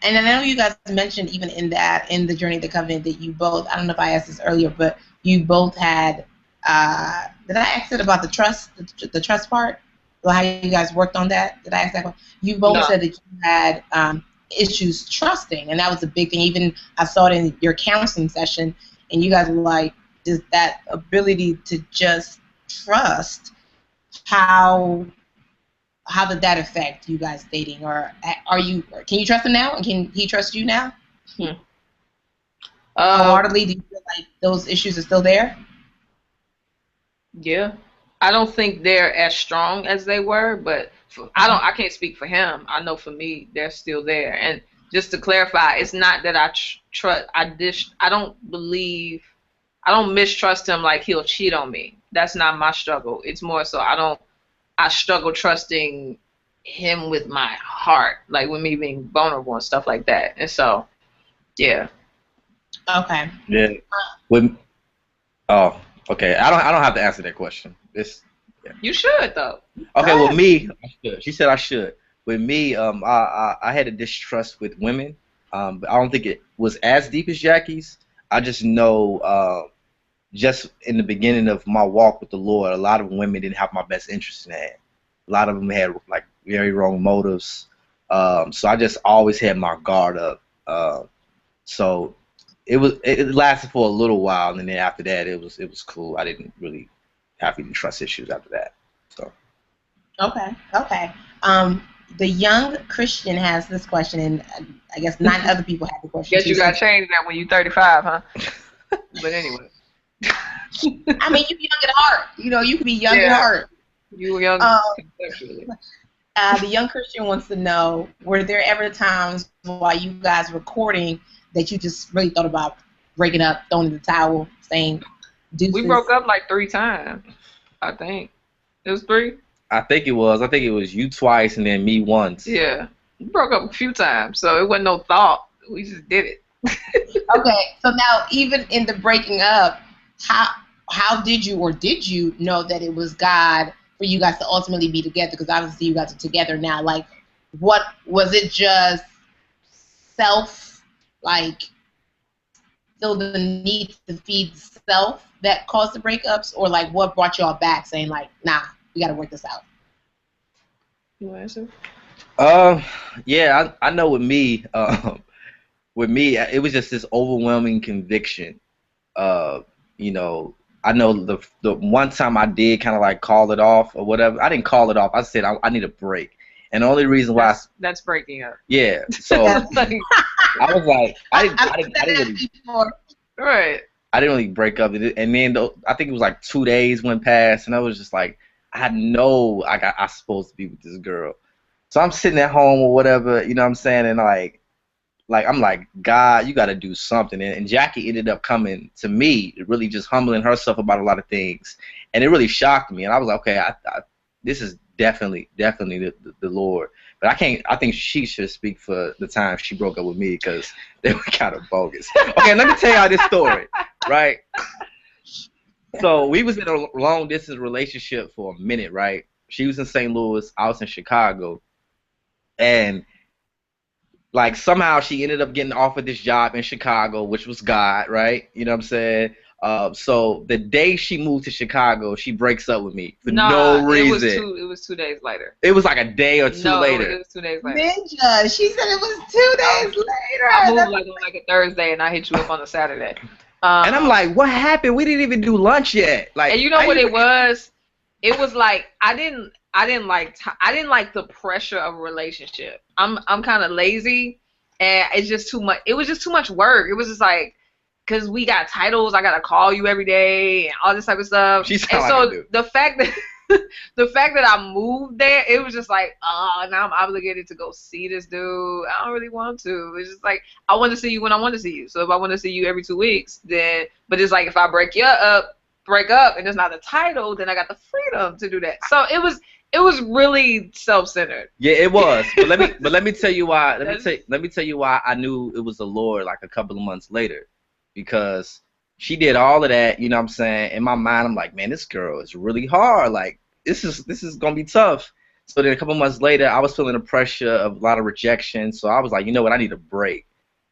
I know you guys mentioned even in the Journey to Covenant that you both, I don't know if I asked this earlier, but you both had, did I ask it about the trust part? Or how you guys worked on that? Did I ask that one? You both said that you had issues trusting, and that was a big thing. Even I saw it in your counseling session, and you guys were like, just that ability to just trust. How did that affect you guys dating, or can you trust him now, and can he trust you now? Wholeheartedly, do you feel like those issues are still there? Yeah, I don't think they're as strong as they were, but I can't speak for him. I know for me, they're still there. And just to clarify, it's not that I trust. I don't mistrust him like he'll cheat on me. That's not my struggle. It's more so I struggle trusting him with my heart, like with me being vulnerable and stuff like that. And so, yeah. Okay. Yeah. Okay. I don't have to answer that question. Yeah. You should though. Okay. Well, me, I should. She said I should. With me, I had a distrust with women. But I don't think it was as deep as Jackie's. I just know, just in the beginning of my walk with the Lord, a lot of women didn't have my best interest in hand. A lot of them had like very wrong motives. So I just always had my guard up. So it lasted for a little while, and then after that, it was cool. I didn't really have any trust issues after that. So. Okay. The young Christian has this question, and I guess 9 other people have the question. Guess you got to change that when you're 35, huh? But anyway. I mean, you be young at heart. You can be young at heart. You were young conceptually. The young Christian wants to know, were there ever times while you guys were recording that you just really thought about breaking up, throwing in the towel, saying deuces? We broke up like 3 times, I think. It was 3? I think it was you twice and then me once. Yeah. We broke up a few times, so it wasn't no thought. We just did it. Okay, so now even in the breaking up, how did you know that it was God for you guys to ultimately be together? Because obviously you guys are together now. Like, what was it? Just self, like, still the need to feed self that caused the breakups, or like what brought y'all back, saying like, nah, we got to work this out? You want to answer? Yeah, I know with me, it was just this overwhelming conviction. I know the one time I did kind of like call it off or whatever. I didn't call it off. I said I need a break. And the only reason why that's breaking up. Yeah. So I was like, I didn't really. Right. I didn't really break up. And then I think it was like 2 days went past, and I was just like, I know I supposed to be with this girl. So I'm sitting at home or whatever, you know what I'm saying, and like I'm like, God, you got to do something. And Jackie ended up coming to me, really just humbling herself about a lot of things, and it really shocked me. And I was like, okay, this is definitely the Lord. But I think she should speak for the time she broke up with me, because they were kind of bogus. Okay, let me tell y'all this story, right? So we was in a long distance relationship for a minute, right? She was in St. Louis, I was in Chicago, and like somehow she ended up getting offered this job in Chicago, which was God, right? You know what I'm saying? So the day she moved to Chicago, she breaks up with me for no reason. It was 2 days later. It was like a day or two later. It was 2 days later. Ninja, she said it was 2 days later. I moved on like a Thursday, and I hit you up on a Saturday. And I'm like, what happened? We didn't even do lunch yet. Like, and you know what it was? It was like I didn't like the pressure of a relationship. I'm kind of lazy, and it's just too much. It was just too much work. It was just like because we got titles, I gotta call you every day and all this type of stuff. She and sound so like a dude. the fact that the fact that I moved there, it was just like, oh, now I'm obligated to go see this dude. I don't really want to. It's just like, I want to see you when I want to see you. So if I want to see you every 2 weeks, then, but it's like, if I break up, and it's not a title, then I got the freedom to do that. So it was really self-centered. Yeah, it was. But let me tell you why. Let me tell you why I knew it was the Lord like a couple of months later, because she did all of that. You know what I'm saying? In my mind, I'm like, man, this girl is really hard. Like, this is gonna be tough. So then a couple months later, I was feeling the pressure of a lot of rejection. So I was like, you know what, I need a break.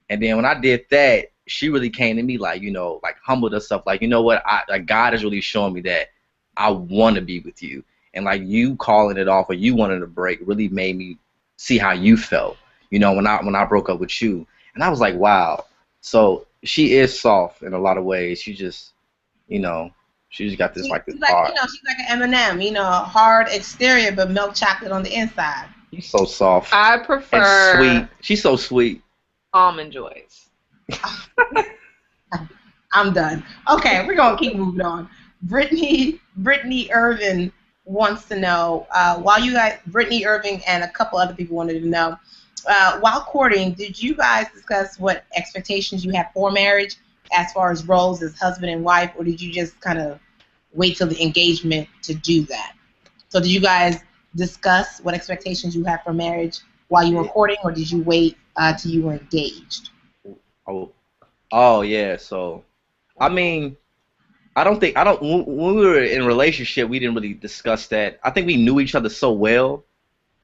And then when I did that, she really came to me like, you know, like humbled herself, like, you know what, like God is really showing me that I want to be with you. And like you calling it off or you wanted a break really made me see how you felt, you know, when I broke up with you. And I was like, wow. So she is soft in a lot of ways. She just, you know, she just got this she's like this like, heart. you know, she's like an M&M, you know, hard exterior but milk chocolate on the inside. She's so soft. I prefer and sweet. She's so sweet. Almond Joys. I'm done. Okay, we're gonna keep moving on. Brittany Irvin wants to know, Brittany Irving and a couple other people wanted to know, while courting, did you guys discuss what expectations you have for marriage as far as roles as husband and wife, or did you just kind of wait till the engagement to do that? So did you guys discuss what expectations you have for marriage while you were courting, or did you wait till you were engaged? Oh yeah, so I mean, when we were in a relationship, we didn't really discuss that. I think we knew each other so well,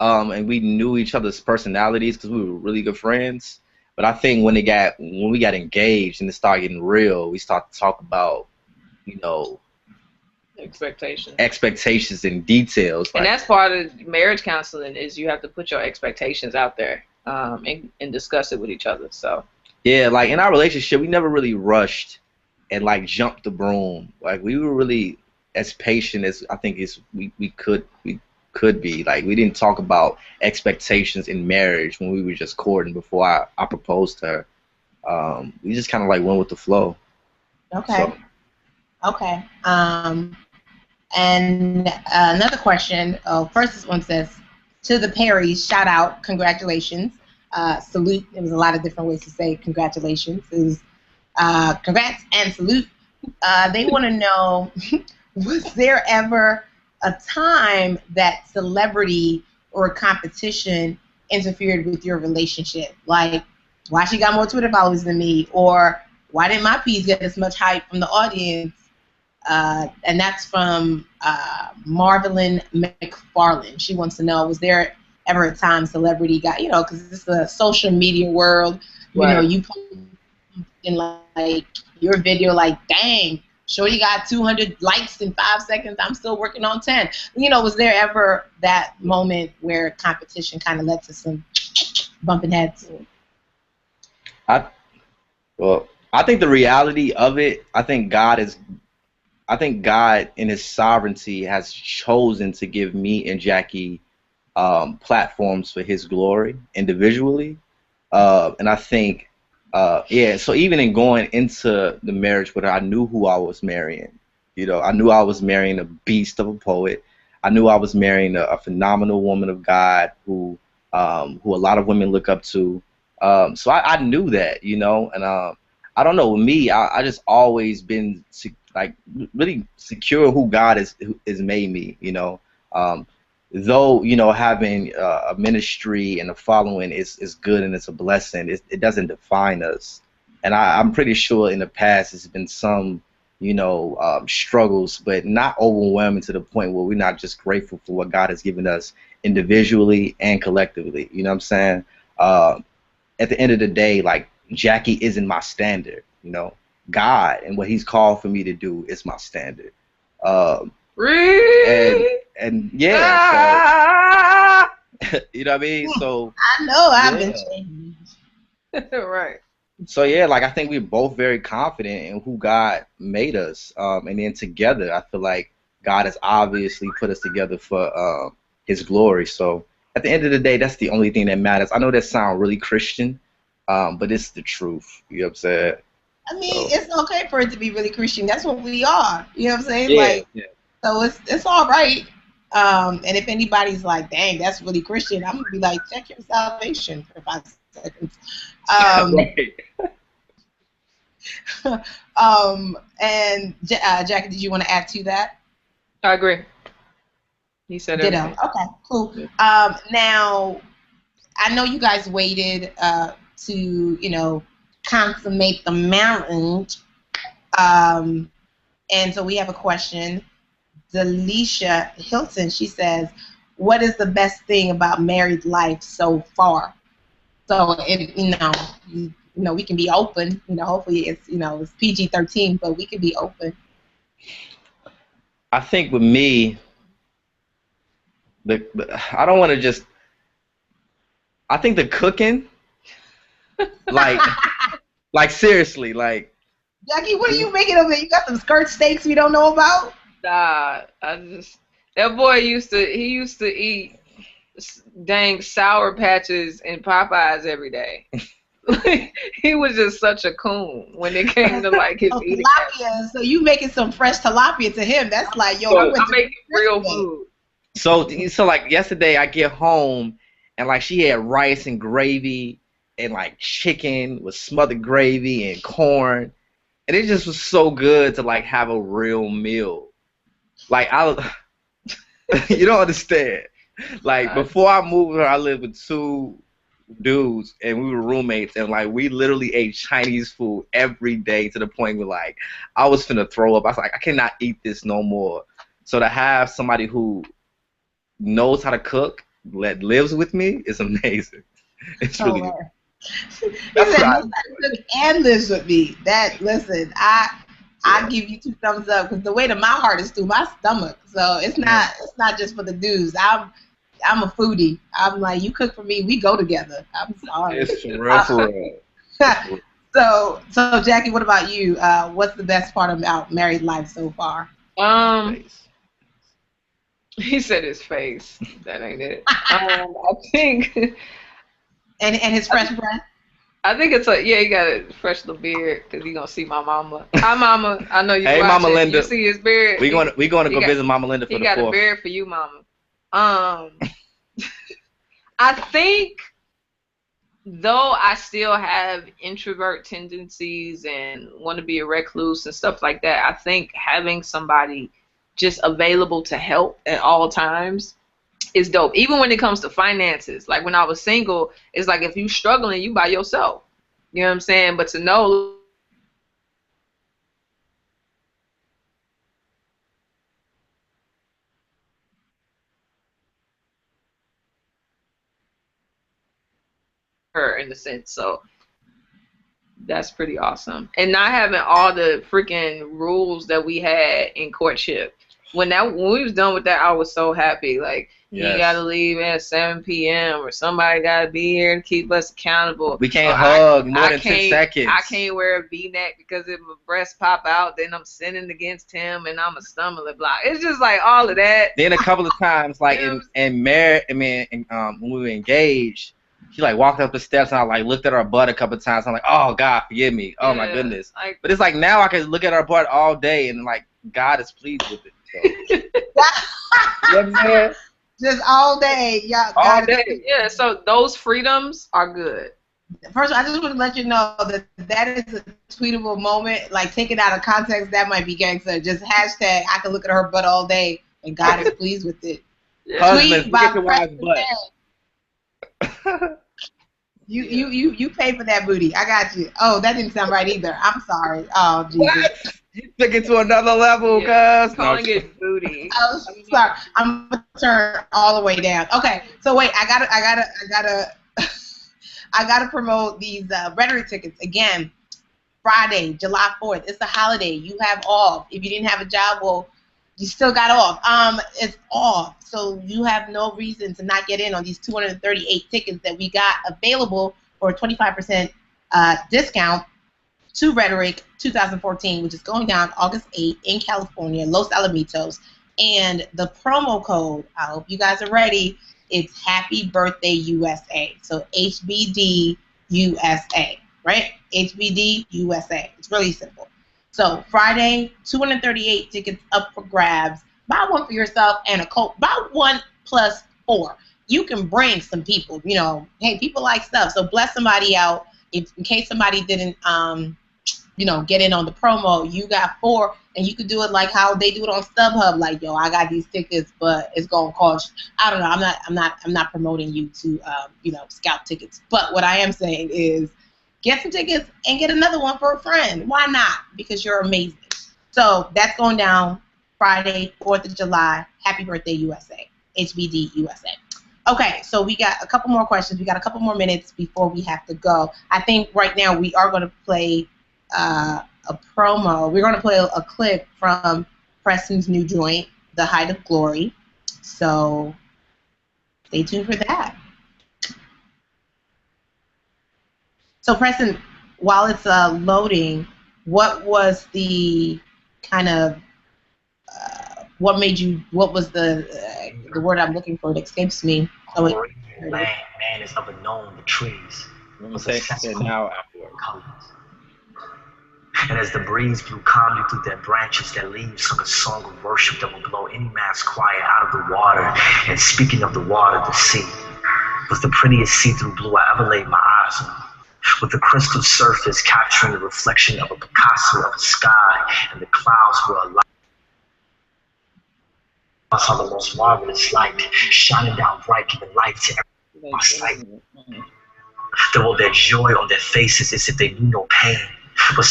and we knew each other's personalities because we were really good friends. But I think when we got engaged and it started getting real, we started to talk about, you know, expectations and details. And that's part of marriage counseling, is you have to put your expectations out there, and discuss it with each other. So yeah, like in our relationship, we never really rushed and like jumped the broom. Like we were really as patient as I think we could be. Like we didn't talk about expectations in marriage when we were just courting before I proposed to her. We just kind of like went with the flow. Okay. So. Okay. And another question. First, this one says, to the Perrys, shout out, congratulations, salute. There was a lot of different ways to say congratulations. It was congrats and salute. They want to know, was there ever a time that celebrity or competition interfered with your relationship? Like, why she got more Twitter followers than me, or why didn't my piece get as much hype from the audience? And that's from Marvelyn McFarland. She wants to know, was there ever a time celebrity got, you know, because it's a social media world, you know, you put in like your video like, dang, Shorty got 200 likes in 5 seconds, I'm still working on 10. You know, was there ever that moment where competition kind of led to some bumping heads? I think the reality of it, I think God in His sovereignty has chosen to give me and Jackie platforms for His glory individually, and I think so even in going into the marriage with her, I knew who I was marrying. You know, I knew I was marrying a beast of a poet. I knew I was marrying a phenomenal woman of God who a lot of women look up to. So I knew that, you know, and I don't know, with me, I just always been like really secure who God has made me, you know. Though, you know, having a ministry and a following is good and it's a blessing, it doesn't define us. And I'm pretty sure in the past there's been some, you know, struggles, but not overwhelming to the point where we're not just grateful for what God has given us individually and collectively. You know what I'm saying? At the end of the day, like, Jackie isn't my standard, you know. God and what He's called for me to do is my standard. And yeah, so, you know what I mean? So I know I've been changed. Right. So yeah, like I think we're both very confident in who God made us. And then together, I feel like God has obviously put us together for His glory. So at the end of the day, that's the only thing that matters. I know that sounds really Christian, but it's the truth. You know what I'm saying? I mean, So, it's okay for it to be really Christian. That's what we are. You know what I'm saying? yeah, Like, yeah. so it's all right. And if anybody's like, dang, that's really Christian, I'm gonna be like, check your salvation for 5 seconds. Right. And Jackie, did you want to add to that? I agree. He said Ditto. everything. Okay, cool. Now, I know you guys waited to, consummate the marriage. And so we have a question. Delisha Hilton, she says, what is the best thing about married life so far? So, we can be open. Hopefully it's PG-13, but we can be open. I think with me, I don't want to just. I think the cooking, like seriously, like. Jackie, what are you making over there? You got some skirt steaks we don't know about? Nah, that boy used to eat dang Sour Patches and Popeyes every day. He was just such a coon when it came to like his eating. Tilapia. So you making some fresh tilapia to him? That's like, yo, So I'm making real food. So like yesterday, I get home and like she had rice and gravy and like chicken with smothered gravy and corn, and it just was so good to like have a real meal. Like you don't understand. Like before I moved with her, I lived with 2 dudes and we were roommates, and like we literally ate Chinese food every day to the point where like I was finna throw up. I was like, I cannot eat this no more. So to have somebody who knows how to cook that lives with me is amazing. It's really good. He said knows how to cook and lives with me. Listen, I give you 2 thumbs up because the weight of my heart is through my stomach. So it's not just for the dudes. I'm a foodie. I'm like, you cook for me, we go together. I'm sorry. It's for real. So Jackie, what about you? What's the best part about married life so far? He said his face. That ain't it. I think. And his fresh breath. I think it's he got a fresh little beard because he gonna see my mama. Hi, mama. I know you. Hey, watching. Mama Linda. You see his beard. We gonna go visit Mama Linda for the 4th. He got a beard for you, mama. I think though I still have introvert tendencies and want to be a recluse and stuff like that, I think having somebody just available to help at all times is dope. Even when it comes to finances. Like when I was single, it's like if you struggling, you by yourself. You know what I'm saying? But to know her in the sense, so that's pretty awesome. And not having all the freaking rules that we had in courtship. When we was done with that, I was so happy. Like, you gotta leave at 7 p.m. or somebody gotta be here to keep us accountable. We can't hug more than 10 seconds. I can't wear a V-neck because if my breasts pop out, then I'm sinning against him and I'm a stumbling block. It's just like all of that. Then a couple of times, like when we were engaged, she like walked up the steps and I like looked at her butt a couple of times. I'm like, oh God, forgive me. Oh my goodness. But it's like now I can look at her butt all day and like God is pleased with it. So. You know what I'm saying? Just all day, yeah. All day, yeah. So those freedoms are good. First of all, I just want to let you know that is a tweetable moment. Like, take it out of context, that might be gangster. Just hashtag, I can look at her butt all day, and God is pleased with it. Tweet by Preston butt. You pay for that booty. I got you. Oh, that didn't sound right either. I'm sorry. Oh, Jesus. What? You took it to another level, cuz. Calling it booty. Oh, sorry. I'm gonna turn all the way down. Okay, so wait, I gotta promote these Rhetoric tickets again. Friday, July 4th. It's a holiday. You have off. If you didn't have a job, well, you still got off. It's off, so you have no reason to not get in on these 238 tickets that we got available for a 25% discount to Rhetoric 2014, which is going down August 8th in California, Los Alamitos. And the promo code, I hope you guys are ready, it's Happy Birthday USA. So HBD USA. right? HBD USA. It's really simple. So Friday, 238 tickets up for grabs. Buy one for yourself and a coat. Buy one plus 4. You can bring some people. You know, hey, people like stuff. So bless somebody out. If in case somebody didn't, you know, get in on the promo, you got 4, and you could do it like how they do it on StubHub. Like, yo, I got these tickets, but it's gonna cost. I don't know. I'm not promoting you to, you know, scout tickets. But what I am saying is, get some tickets and get another one for a friend. Why not? Because you're amazing. So that's going down Friday, 4th of July. Happy birthday, USA. HBD USA. Okay, so we got a couple more questions. We got a couple more minutes before we have to go. I think right now we are going to play a promo. We're going to play a clip from Preston's new joint, The Height of Glory. So stay tuned for that. So Preston, while it's loading, what was the kind of what made you? What was the word I'm looking for? It escapes me. Oh, man is ever known the trees. I'm gonna say it now afterward. And as the breeze blew calmly through their branches, their leaves sung a song of worship that would blow any man's quiet out of the water. And speaking of the water, the sea was the prettiest see-through blue I ever laid my eyes on. With the crystal surface capturing the reflection of a Picasso of a sky, and the clouds were alive. I saw the most marvelous light, shining down bright, giving life to every my sight. There was their joy on their faces as if they knew no pain. But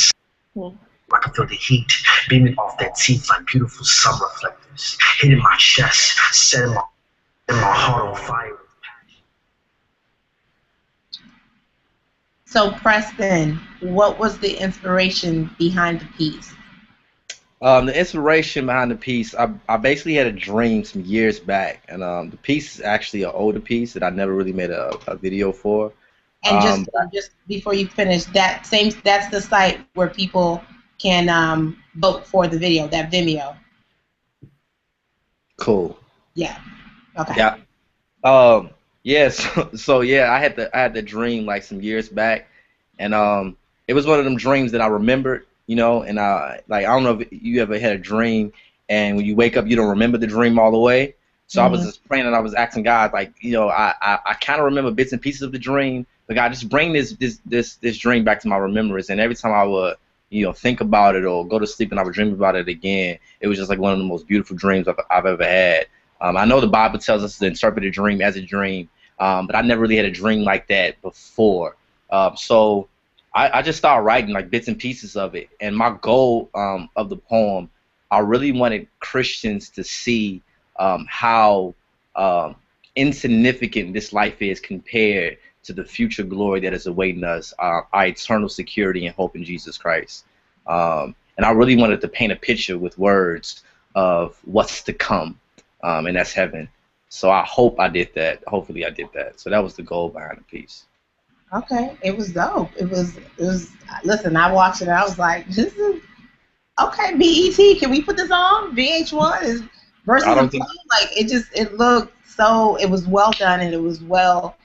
I could feel the heat beaming off their teeth like beautiful sun reflectors, hitting my chest, setting my heart on fire. So Preston, what was the inspiration behind the piece? The inspiration behind the piece, I basically had a dream some years back, and the piece is actually an older piece that I never really made a video for. And just before you finish, that's the site where people can vote for the video, that Vimeo. Cool. Yeah. Okay. Yeah. Yeah. So yeah, I had the dream like some years back, and it was one of them dreams that I remembered, you know, and I don't know if you ever had a dream and when you wake up you don't remember the dream all the way. So I was just praying and I was asking God, like, you know, I kind of remember bits and pieces of the dream, but God, just bring this dream back to my remembrance. And every time I would, you know, think about it or go to sleep and I would dream about it again, it was just like one of the most beautiful dreams I've ever had. I know the Bible tells us to interpret a dream as a dream, but I never really had a dream like that before. So I just started writing like bits and pieces of it. And my goal of the poem, I really wanted Christians to see how insignificant this life is compared to the future glory that is awaiting us, our eternal security and hope in Jesus Christ. And I really wanted to paint a picture with words of what's to come, and that's heaven. So I hope I did that. Hopefully I did that. So that was the goal behind the piece. Okay, it was dope. It was. Listen, I watched it and I was like, this is okay. BET, can we put this on? VH1 is versus the play. Like it looked so. It was well done and it was well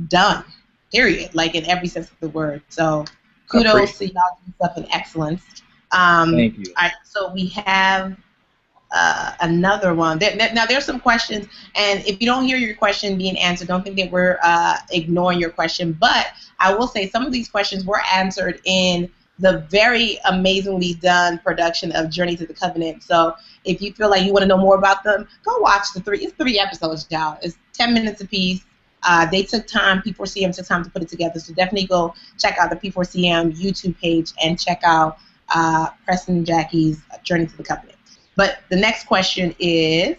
done. Period. Like in every sense of the word. So kudos to y'all doing stuff in excellence. Thank you. All right, so we have another one. Now there's some questions, and if you don't hear your question being answered, don't think that we're ignoring your question. But I will say some of these questions were answered in the very amazingly done production of Journey to the Covenant. So if you feel like you want to know more about them, go watch it's 3 episodes, y'all. It's 10 minutes apiece. They took time, P4CM took time to put it together. So definitely go check out the P4CM YouTube page and check out Preston Jackie's Journey to the Covenant. But the next question is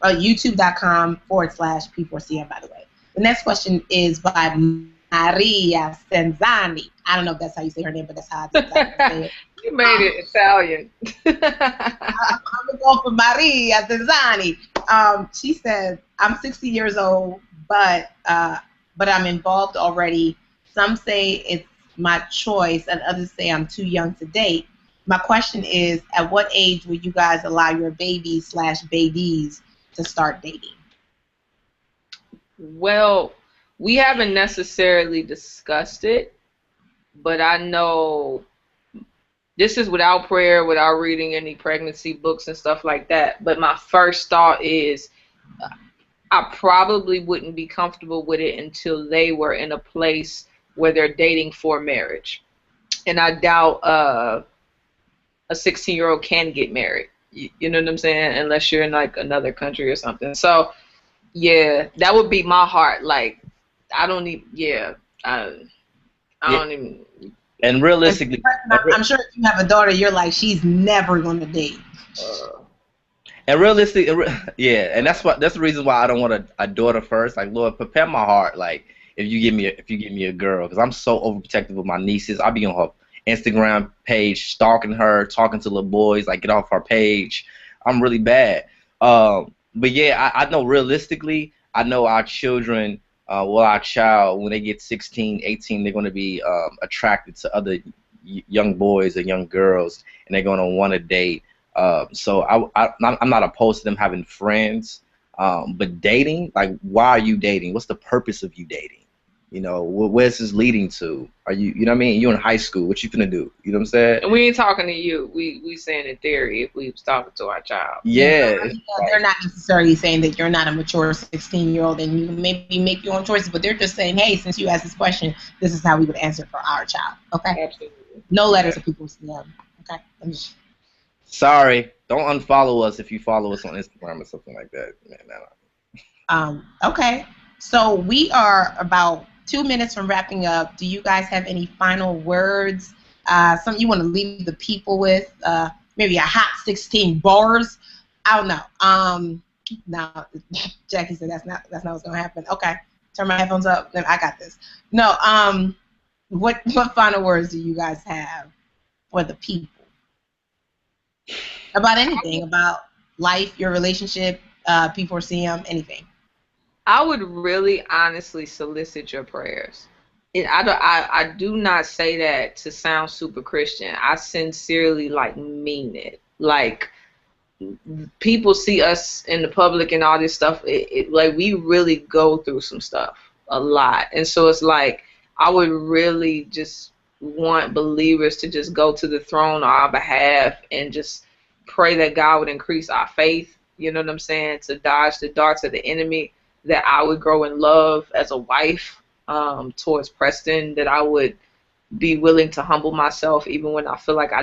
youtube.com/P4CM, by the way. The next question is by Maria Senzani. I don't know if that's how you say her name, but that's how I say it. You made it Italian. I'm going to go for Maria Senzani. She said, I'm 60 years old, but I'm involved already. Some say it's my choice, and others say I'm too young to date. My question is, at what age would you guys allow your babies/babies to start dating? Well, we haven't necessarily discussed it, but I know this is without prayer, without reading any pregnancy books and stuff like that. But my first thought is I probably wouldn't be comfortable with it until they were in a place where they're dating for marriage. And I doubt a 16-year-old can get married. You know what I'm saying? Unless you're in like another country or something. So yeah, that would be my heart. Like I don't need. Yeah, I don't even. And realistically, I'm sure if you have a daughter, you're like, she's never going to date. And realistically, yeah, and that's the reason why I don't want a daughter first. Like, Lord, prepare my heart. Like, if you give me a girl, because I'm so overprotective of my nieces. I'll be on her Instagram page, stalking her, talking to little boys, like get off her page. I'm really bad. But yeah, I know realistically, I know our children. Our child, when they get 16, 18, they're going to be attracted to other young boys or young girls, and they're going to want to date. So I'm not opposed to them having friends, but dating, like, why are you dating? What's the purpose of you dating? You know, where's this leading to? Are you know what I mean? You're in high school. What you finna do? You know what I'm saying? And we ain't talking to you. We saying in theory if we was talking to our child. Yeah. They're not necessarily saying that you're not a mature 16-year-old and you maybe make your own choices, but they're just saying, hey, since you asked this question, this is how we would answer for our child. Okay? Absolutely. No letters to people's okay? Sorry. Don't unfollow us if you follow us on Instagram or something like that. Man, okay. So we are about 2 minutes from wrapping up. Do you guys have any final words? Something you want to leave the people with? Maybe a hot 16 bars? I don't know. No, Jackie said that's not what's gonna happen. Okay, turn my headphones up. Then I got this. No. What final words do you guys have for the people about anything, about life, your relationship, P4CM, anything? I would really honestly solicit your prayers. And I do not say that to sound super Christian. I sincerely mean it. Like, people see us in the public and all this stuff. Like, we really go through some stuff a lot, and so it's like I would really just want believers to just go to the throne on our behalf and just pray that God would increase our faith. You know what I'm saying? To dodge the darts of the enemy. That I would grow in love as a wife towards Preston, that I would be willing to humble myself even when I feel like I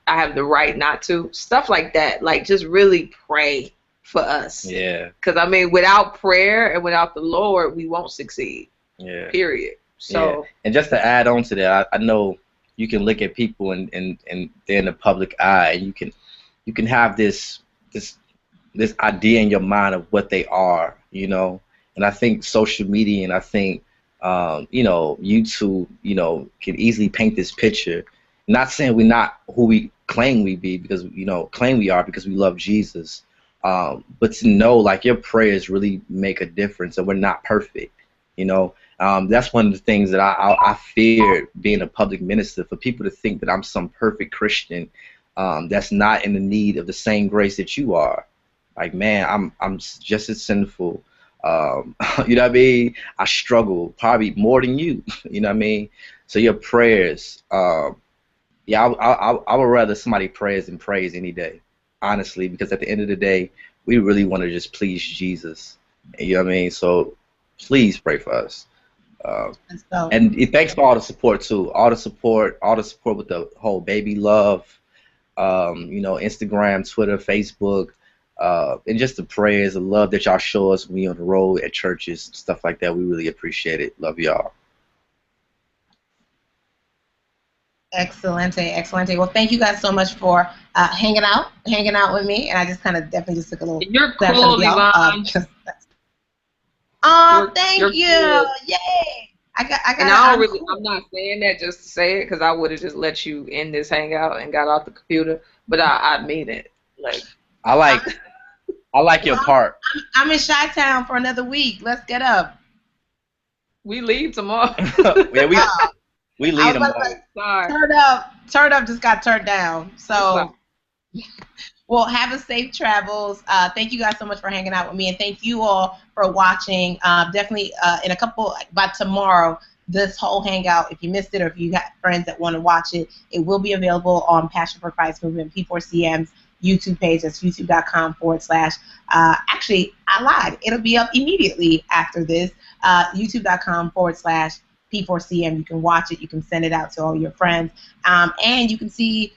have the right not to. Stuff like that. Like, just really pray for us. Yeah. Because, I mean, without prayer and without the Lord, we won't succeed. Yeah. Period. So. Yeah. And just to add on to that, I know you can look at people and they're in the public eye, and you can have this idea in your mind of what they are, you know. And I think social media and I think YouTube, can easily paint this picture. Not saying we're not who we claim we be, because claim we are, because we love Jesus. But to know, like, your prayers really make a difference, and we're not perfect, That's one of the things that I fear being a public minister, for people to think that I'm some perfect Christian that's not in the need of the same grace that you are. Like, man, I'm just as sinful. You know what I mean? I struggle probably more than you. You know what I mean? So your prayers, I would rather somebody prayers than praise any day, honestly, because at the end of the day, we really want to just please Jesus. You know what I mean? So please pray for us. And thanks for all the support too. All the support with the whole baby love, Instagram, Twitter, Facebook. And just the prayers, the love that y'all show us when we on the road at churches, stuff like that. We really appreciate it. Love y'all. Excellente. Well, thank you guys so much for hanging out with me. And I just kind of definitely just took a little. You're cool, Yvonne. Thank you. Cool. Yay. I'm not saying that just to say it, because I would have just let you in this hangout and got off the computer. But I mean it. Like, I like your part. I'm in Chi-Town for another week. Let's get up. We leave tomorrow. Yeah, we leave tomorrow. Turn up just got turned down. So, well, have a safe travels. Thank you guys so much for hanging out with me, and thank you all for watching. Definitely by tomorrow, this whole hangout, if you missed it or if you got friends that want to watch it, it will be available on Passion for Christ Movement P4CM's YouTube page. That's youtube.com/ actually, I lied. It'll be up immediately after this. youtube.com/ P4CM. You can watch it. You can send it out to all your friends. And you can see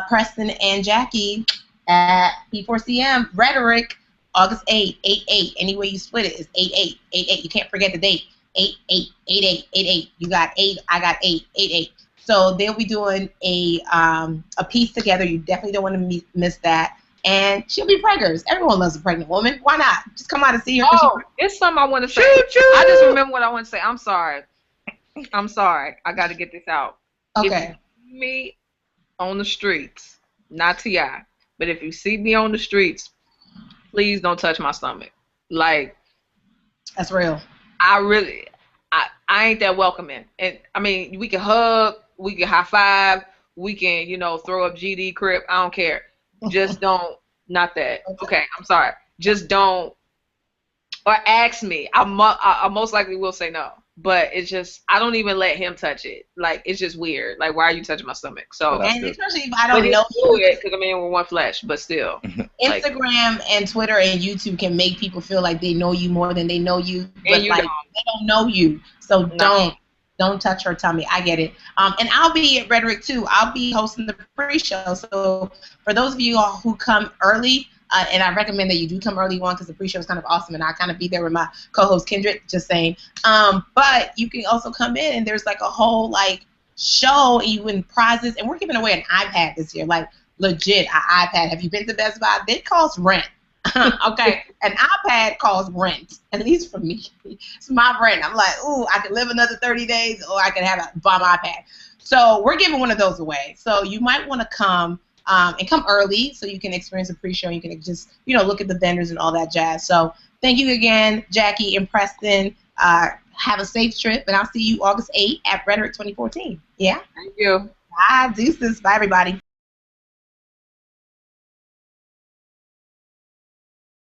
Preston and Jackie at P4CM Rhetoric, August 8, 8/8. Any way you split it is 8/8, 8/8. You can't forget the date. 8/8, 8/8, 8/8. You got 8. I got 8, 8/8. So they'll be doing a piece together. You definitely don't want to miss that. And she'll be preggers. Everyone loves a pregnant woman. Why not? Just come out and see her. Oh, it's something I want to say. I just remember what I want to say. I'm sorry. I got to get this out. Okay. If you see me on the streets, not T.I., but if you see me on the streets, please don't touch my stomach. Like, that's real. I ain't that welcoming. And I mean, we can hug, we can high five, we can, throw up GD crib. I don't care. Just don't, not that. Okay, I'm sorry. Just don't, or ask me. I most likely will say no. But it's just, I don't even let him touch it. Like, it's just weird. Like, why are you touching my stomach? So, and especially if I don't know you, because I mean, we're one flesh, but still. Instagram and Twitter and YouTube can make people feel like they know you more than they know you, but you like they don't know you. So don't touch her tummy. I get it. And I'll be at Rhetoric too. I'll be hosting the pre-show. So for those of you all who come early. And I recommend that you do come early one because the pre-show is kind of awesome, and I kind of be there with my co-host Kendrick, just saying. But you can also come in, and there's like a whole like show, and you win prizes, and we're giving away an iPad this year, like legit an iPad. Have you been to Best Buy? They cost rent. Okay, an iPad costs rent, at least for me. It's my rent. I'm like, ooh, I can live another 30 days, or I can have a bomb iPad. So we're giving one of those away. So you might want to come. And come early so you can experience a pre-show. You can just, look at the vendors and all that jazz. So thank you again, Jackie and Preston. Have a safe trip, and I'll see you August 8th at Rhetoric 2014. Yeah? Thank you. Bye, deuces. Bye, everybody.